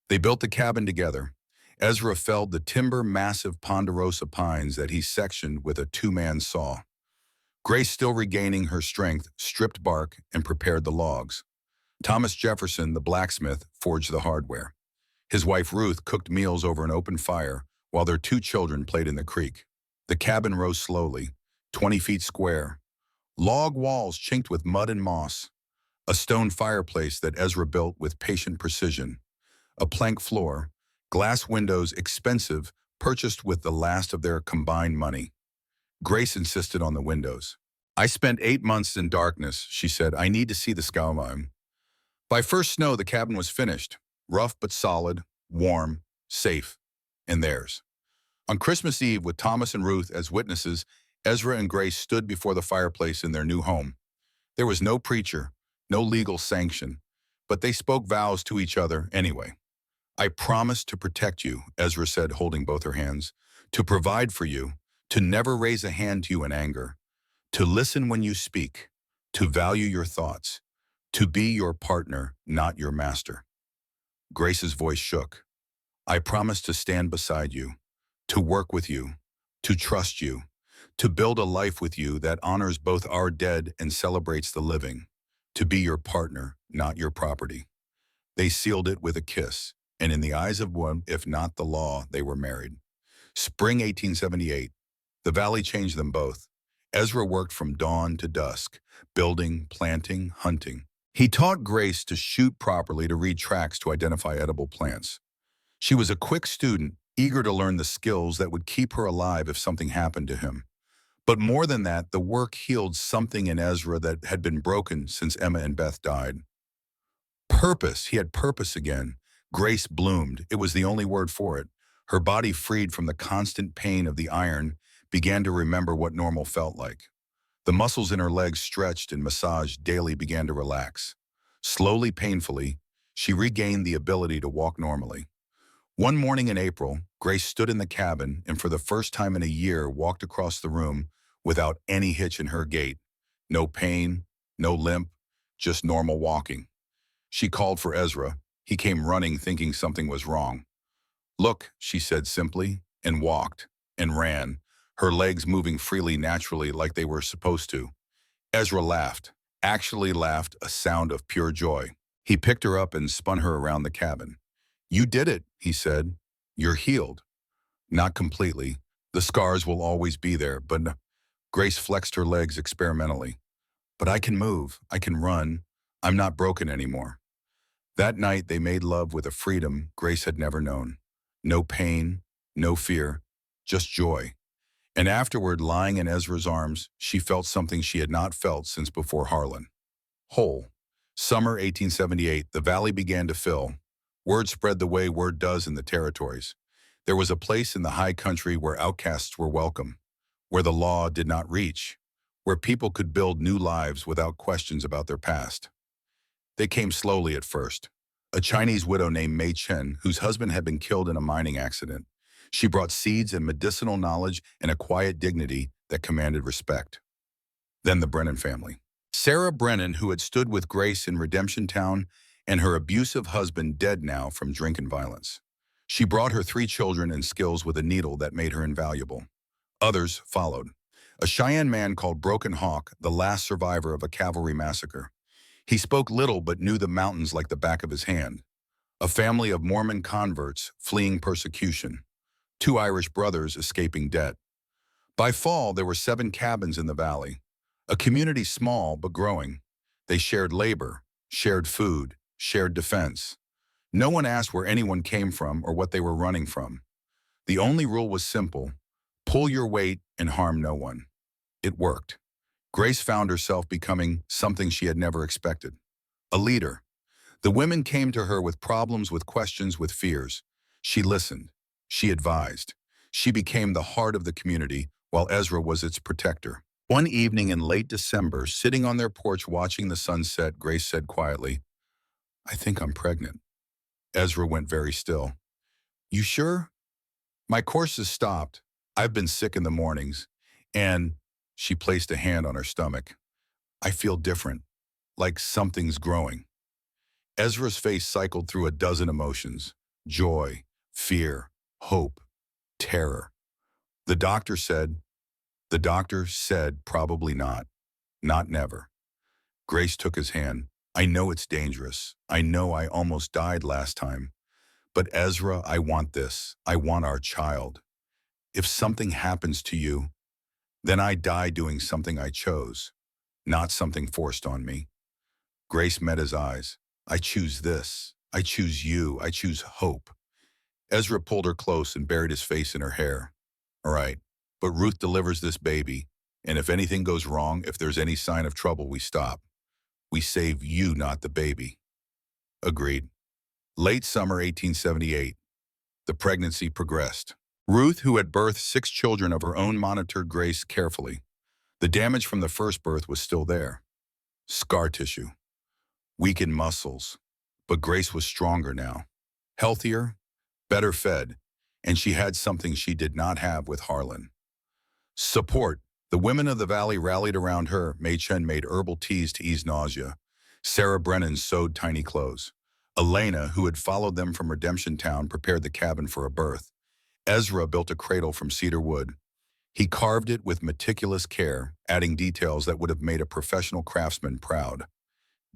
They built the cabin together. Ezra felled the timber massive ponderosa pines that he sectioned with a two-man saw. Grace, still regaining her strength, stripped bark and prepared the logs. Thomas Jefferson, the blacksmith, forged the hardware. His wife Ruth cooked meals over an open fire while their 2 children played in the creek. The cabin rose slowly, 20 feet square. Log walls chinked with mud and moss. A stone fireplace that Ezra built with patient precision. A plank floor. Glass windows, expensive, purchased with the last of their combined money. Grace insisted on the windows. "I spent 8 months in darkness," she said. "I need to see the skyline." By first snow, the cabin was finished. Rough but solid, warm, safe, and theirs. On Christmas Eve, with Thomas and Ruth as witnesses, Ezra and Grace stood before the fireplace in their new home. There was no preacher, no legal sanction, but they spoke vows to each other anyway. "I promise to protect you," Ezra said, holding both her hands, "to provide for you, to never raise a hand to you in anger, to listen when you speak, to value your thoughts, to be your partner, not your master." Grace's voice shook. "I promise to stand beside you, to work with you, to trust you, to build a life with you that honors both our dead and celebrates the living, to be your partner, not your property." They sealed it with a kiss, and in the eyes of one, if not the law, they were married. Spring 1878. The valley changed them both. Ezra worked from dawn to dusk, building, planting, hunting. He taught Grace to shoot properly, to read tracks, to identify edible plants. She was a quick student, eager to learn the skills that would keep her alive if something happened to him. But more than that, the work healed something in Ezra that had been broken since Emma and Beth died. Purpose. He had purpose again. Grace bloomed. It was the only word for it. Her body, freed from the constant pain of the iron, began to remember what normal felt like. The muscles in her legs, stretched and massaged daily, began to relax. Slowly, painfully, she regained the ability to walk normally. One morning in April, Grace stood in the cabin and for the first time in a year walked across the room without any hitch in her gait. No pain, no limp, just normal walking. She called for Ezra. He came running, thinking something was wrong. "Look," she said simply, and walked, and ran, her legs moving freely, naturally, like they were supposed to. Ezra laughed, actually laughed, a sound of pure joy. He picked her up and spun her around the cabin. "You did it," he said. "You're healed." "Not completely. The scars will always be there, but—" Grace flexed her legs experimentally. "But I can move. I can run. I'm not broken anymore." That night they made love with a freedom Grace had never known. No pain, no fear, just joy. And afterward, lying in Ezra's arms, she felt something she had not felt since before Harlan. Whole. Summer 1878, the valley began to fill. Word spread the way word does in the territories. There was a place in the high country where outcasts were welcome, where the law did not reach, where people could build new lives without questions about their past. They came slowly at first. A Chinese widow named Mei Chen, whose husband had been killed in a mining accident. She brought seeds and medicinal knowledge and a quiet dignity that commanded respect. Then the Brennan family. Sarah Brennan, who had stood with Grace in Redemption Town, and her abusive husband, dead now from drink and violence. She brought her 3 children and skills with a needle that made her invaluable. Others followed. A Cheyenne man called Broken Hawk, the last survivor of a cavalry massacre. He spoke little but knew the mountains like the back of his hand. A family of Mormon converts fleeing persecution. 2 Irish brothers escaping debt. By fall, there were 7 cabins in the valley. A community small but growing. They shared labor, shared food, shared defense. No one asked where anyone came from or what they were running from. The only rule was simple: pull your weight and harm no one. It worked. Grace found herself becoming something she had never expected. A leader. The women came to her with problems, with questions, with fears. She listened. She advised. She became the heart of the community, while Ezra was its protector. One evening in late December, sitting on their porch watching the sunset, Grace said quietly, "I think I'm pregnant." Ezra went very still. "You sure?" "My course has stopped. I've been sick in the mornings." And she placed a hand on her stomach. "I feel different, like something's growing." Ezra's face cycled through a dozen emotions: joy, fear, hope, terror. The doctor said, probably not. Not never. Grace took his hand. "I know it's dangerous. I know I almost died last time. But Ezra, I want this. I want our child. If something happens to you, then I die doing something I chose, not something forced on me." Grace met his eyes. "I choose this. I choose you. I choose hope." Ezra pulled her close and buried his face in her hair. "All right, but Ruth delivers this baby, and if anything goes wrong, if there's any sign of trouble, we stop. We save you, not the baby." Agreed. Late summer 1878. The pregnancy progressed. Ruth, who had birthed 6 children of her own, monitored Grace carefully. The damage from the first birth was still there. Scar tissue. Weakened muscles. But Grace was stronger now. Healthier, better fed, and she had something she did not have with Harlan. Support. The women of the valley rallied around her. Mei Chen made herbal teas to ease nausea. Sarah Brennan sewed tiny clothes. Elena, who had followed them from Redemption Town, prepared the cabin for a birth. Ezra built a cradle from cedar wood. He carved it with meticulous care, adding details that would have made a professional craftsman proud.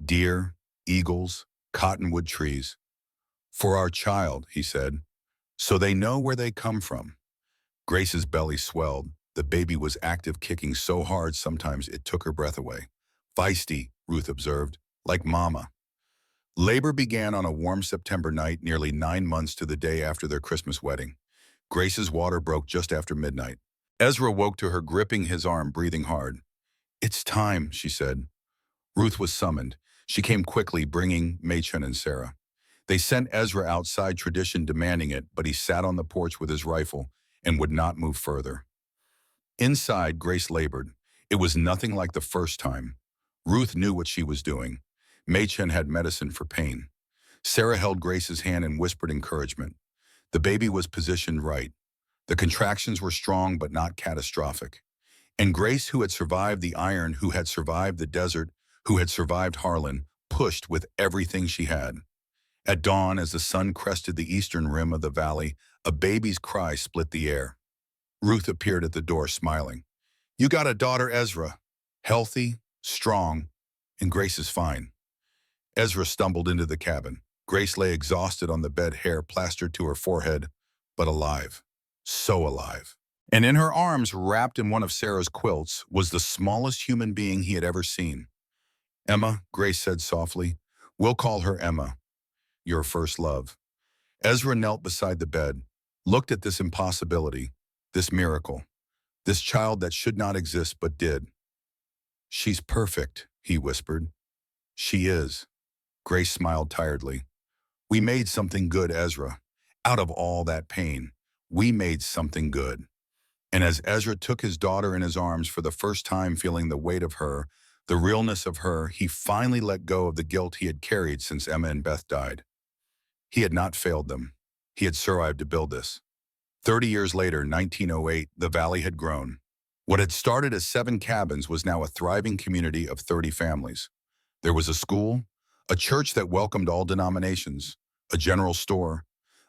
Deer, eagles, cottonwood trees. "For our child," he said, "so they know where they come from." Grace's belly swelled. The baby was active, kicking so hard sometimes it took her breath away. Feisty, Ruth observed, like Mama. Labor began on a warm September night, nearly 9 months to the day after their Christmas wedding. Grace's water broke just after midnight. Ezra woke to her, gripping his arm, breathing hard. "It's time," she said. Ruth was summoned. She came quickly, bringing Machen and Sarah. They sent Ezra outside, tradition demanding it, but he sat on the porch with his rifle and would not move further. Inside, Grace labored. It was nothing like the first time. Ruth knew what she was doing. Machen had medicine for pain. Sarah held Grace's hand and whispered encouragement. The baby was positioned right. The contractions were strong but not catastrophic. And Grace, who had survived the iron, who had survived the desert, who had survived Harlan, pushed with everything she had. At dawn, as the sun crested the eastern rim of the valley, a baby's cry split the air. Ruth appeared at the door, smiling. "You got a daughter, Ezra. Healthy, strong, and Grace is fine." Ezra stumbled into the cabin. Grace lay exhausted on the bed, hair plastered to her forehead, but alive. So alive. And in her arms, wrapped in one of Sarah's quilts, was the smallest human being he had ever seen. "Emma," Grace said softly. "We'll call her Emma. Your first love." Ezra knelt beside the bed, looked at this impossibility, this miracle, this child that should not exist but did. "She's perfect," he whispered. "She is." Grace smiled tiredly. "We made something good, Ezra. Out of all that pain, we made something good." And as Ezra took his daughter in his arms for the first time, feeling the weight of her, the realness of her, he finally let go of the guilt he had carried since Emma and Beth died. He had not failed them. He had survived to build this. 30 years later, 1908, the valley had grown. What had started as 7 cabins was now a thriving community of 30 families. There was a school, a church that welcomed all denominations, a general store,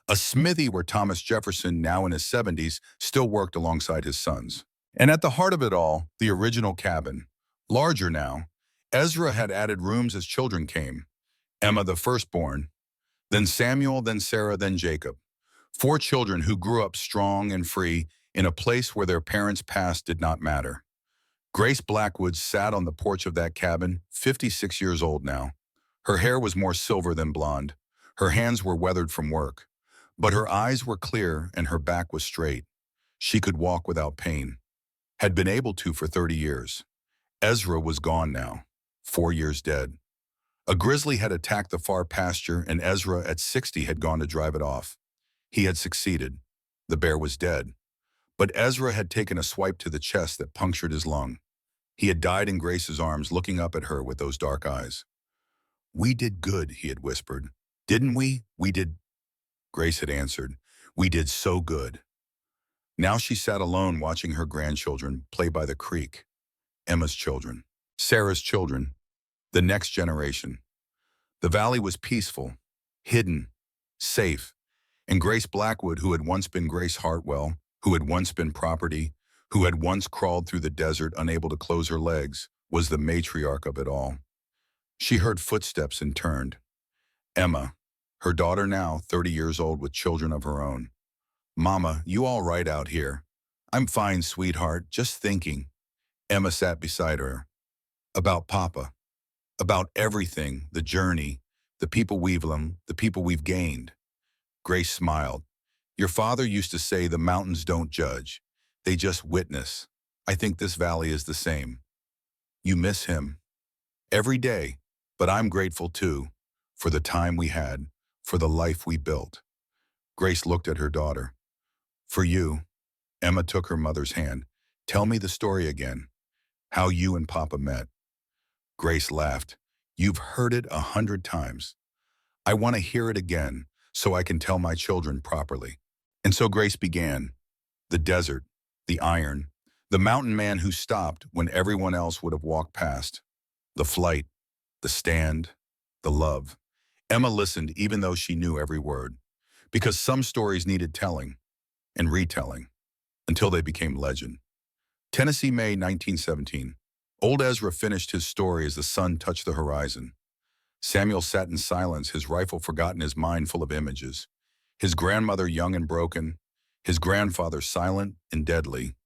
a smithy where Thomas Jefferson, now in his 70s, still worked alongside his sons. And at the heart of it all, the original cabin. Larger now, Ezra had added rooms as children came. Emma, the firstborn, then Samuel, then Sarah, then Jacob. 4 children who grew up strong and free in a place where their parents' past did not matter. Grace Blackwood sat on the porch of that cabin, 56 years old now. Her hair was more silver than blonde. Her hands were weathered from work. But her eyes were clear and her back was straight. She could walk without pain. Had been able to for 30 years. Ezra was gone now, 4 years dead. A grizzly had attacked the far pasture, and Ezra at 60 had gone to drive it off. He had succeeded. The bear was dead. But Ezra had taken a swipe to the chest that punctured his lung. He had died in Grace's arms, looking up at her with those dark eyes. "We did good," he had whispered. "Didn't we? We did." Grace had answered, "We did so good." Now she sat alone watching her grandchildren play by the creek. Emma's children, Sarah's children, the next generation. The valley was peaceful, hidden, safe, and Grace Blackwood, who had once been Grace Hartwell, who had once been property, who had once crawled through the desert unable to close her legs, was the matriarch of it all. She heard footsteps and turned. Emma, her daughter now 30 years old with children of her own. "Mama, you all right out here?" "I'm fine, sweetheart, just thinking." Emma sat beside her. "About Papa. About everything, the journey, the people we've gained." Grace smiled. "Your father used to say the mountains don't judge. They just witness. I think this valley is the same. You miss him. Every day. But I'm grateful too. For the time we had. For the life we built." Grace looked at her daughter. "For you." Emma took her mother's hand. "Tell me the story again. How you and Papa met." Grace laughed. "You've heard it 100 times. I want to hear it again so I can tell my children properly." And so Grace began. The desert, the iron, the mountain man who stopped when everyone else would have walked past, the flight, the stand, the love. Emma listened even though she knew every word, because some stories needed telling and retelling until they became legend. Tennessee, May 1917. Old Ezra finished his story as the sun touched the horizon. Samuel sat in silence, his rifle forgotten, his mind full of images. His grandmother young and broken, his grandfather silent and deadly.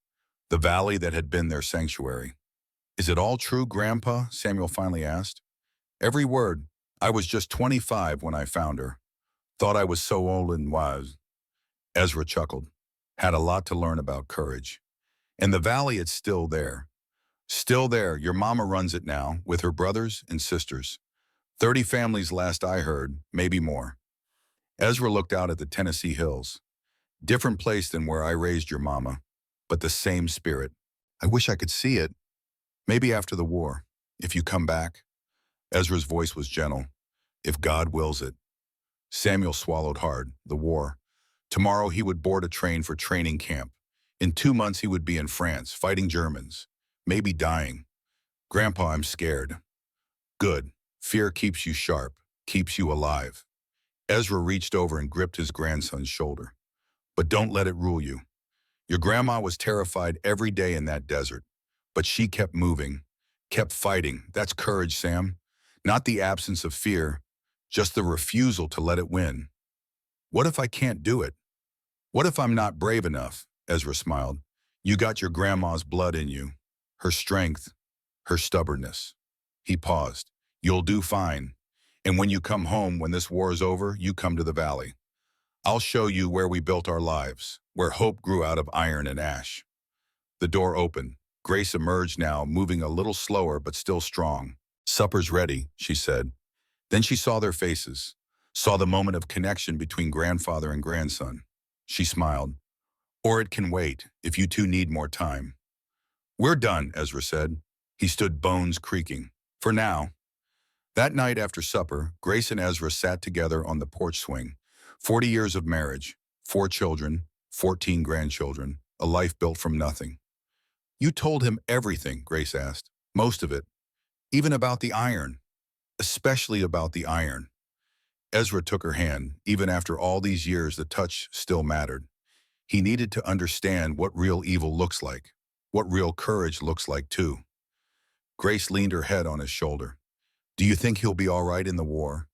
the valley that had been their sanctuary. "Is it all true, Grandpa?" Samuel finally asked. "Every word. I was just 25 when I found her. Thought I was so old and wise." Ezra chuckled. "Had a lot to learn about courage. And the valley, it's still there. Still there. Your mama runs it now, with her brothers and sisters. 30 families last I heard, maybe more." Ezra looked out at the Tennessee hills. "Different place than where I raised your mama, but the same spirit. I wish I could see it. Maybe after the war, if you come back." Ezra's voice was gentle. "If God wills it." Samuel swallowed hard. The war. Tomorrow he would board a train for training camp. In 2 months he would be in France, fighting Germans. Maybe dying. "Grandpa, I'm scared." "Good. Fear keeps you sharp, keeps you alive." Ezra reached over and gripped his grandson's shoulder. "But don't let it rule you. Your grandma was terrified every day in that desert, but she kept moving, kept fighting. That's courage, Sam. Not the absence of fear, just the refusal to let it win." "What if I can't do it? What if I'm not brave enough?" Ezra smiled. "You got your grandma's blood in you, her strength, her stubbornness." He paused. "You'll do fine. And when you come home, when this war is over, you come to the valley. I'll show you where we built our lives, where hope grew out of iron and ash." The door opened. Grace emerged now, moving a little slower but still strong. "Supper's ready," she said. Then she saw their faces, saw the moment of connection between grandfather and grandson. She smiled. "Or it can wait, if you two need more time." "We're done," Ezra said. He stood bones creaking. "For now." That night after supper, Grace and Ezra sat together on the porch swing. 40 years of marriage, 4 children, 14 grandchildren, a life built from nothing. "You told him everything," Grace asked. "Most of it. Even about the iron. Especially about the iron." Ezra took her hand. Even after all these years, the touch still mattered. He needed to understand what real evil looks like, what real courage looks like too. Grace leaned her head on his shoulder. "Do you think he'll be all right in the war?"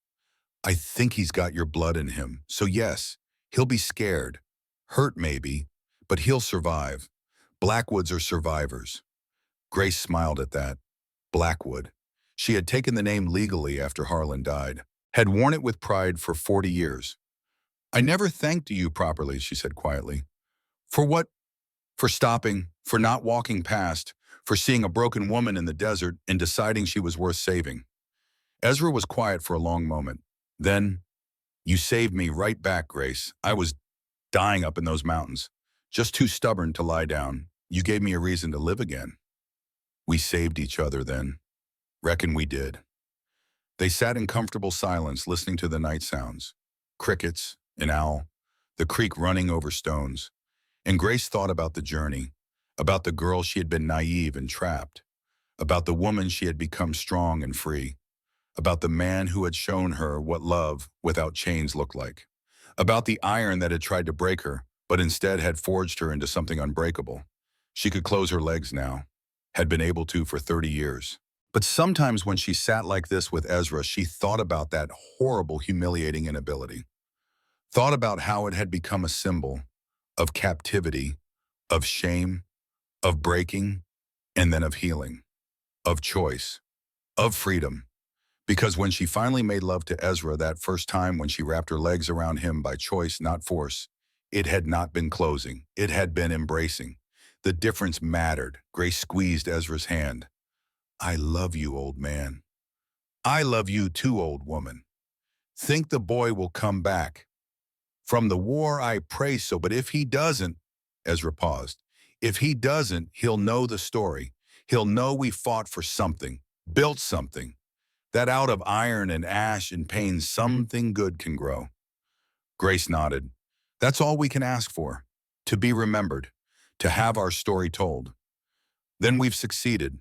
"I think he's got your blood in him. So yes, he'll be scared. Hurt maybe, but he'll survive. Blackwoods are survivors." Grace smiled at that. Blackwood. She had taken the name legally after Harlan died, had worn it with pride for 40 years. "I never thanked you properly," she said quietly. "For what?" "For stopping, for not walking past, for seeing a broken woman in the desert and deciding she was worth saving." Ezra was quiet for a long moment. Then, "You saved me right back, Grace. I was dying up in those mountains, just too stubborn to lie down. You gave me a reason to live again." "We saved each other then." "Reckon we did." They sat in comfortable silence, listening to the night sounds. Crickets, an owl, the creek running over stones. And Grace thought about the journey, about the girl she had been naive and trapped, about the woman she had become strong and free, about the man who had shown her what love without chains looked like, about the iron that had tried to break her, but instead had forged her into something unbreakable. She could close her legs now, had been able to for 30 years. But sometimes when she sat like this with Ezra, she thought about that horrible, humiliating inability. Thought about how it had become a symbol of captivity, of shame, of breaking, and then of healing, of choice, of freedom. Because when she finally made love to Ezra that first time, when she wrapped her legs around him by choice, not force, it had not been closing. It had been embracing. The difference mattered. Grace squeezed Ezra's hand. "I love you, old man." "I love you too, old woman. Think the boy will come back?" "From the war, I pray so, but if he doesn't," Ezra paused, "if he doesn't, he'll know the story. He'll know we fought for something, built something, that out of iron and ash and pain something good can grow." Grace nodded. "That's all we can ask for, to be remembered, to have our story told. Then we've succeeded."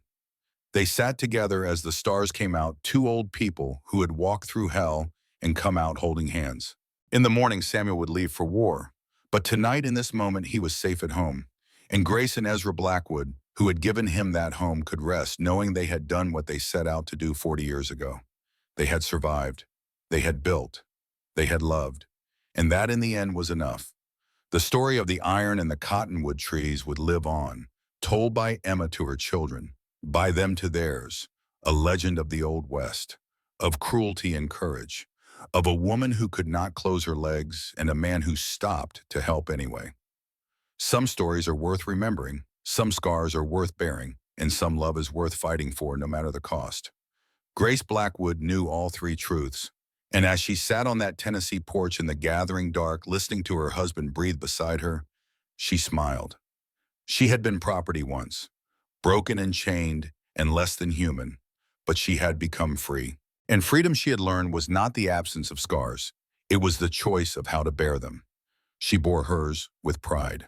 They sat together as the stars came out, 2 old people who had walked through hell and come out holding hands. In the morning, Samuel would leave for war, but tonight in this moment he was safe at home, and Grace and Ezra Blackwood, who had given him that home, could rest knowing they had done what they set out to do 40 years ago. They had survived, they had built, they had loved, and that in the end was enough. The story of the iron and the cottonwood trees would live on, Told by Emma to her children, by them to theirs, a legend of the Old West, of cruelty and courage, of a woman who could not close her legs and a man who stopped to help anyway. Some stories are worth remembering, some scars are worth bearing, and some love is worth fighting for no matter the cost. Grace Blackwood knew all three truths, and as she sat on that Tennessee porch in the gathering dark listening to her husband breathe beside her, she smiled. She had been property once, broken and chained and less than human, but she had become free. And freedom, she had learned, was not the absence of scars. It was the choice of how to bear them. She bore hers with pride.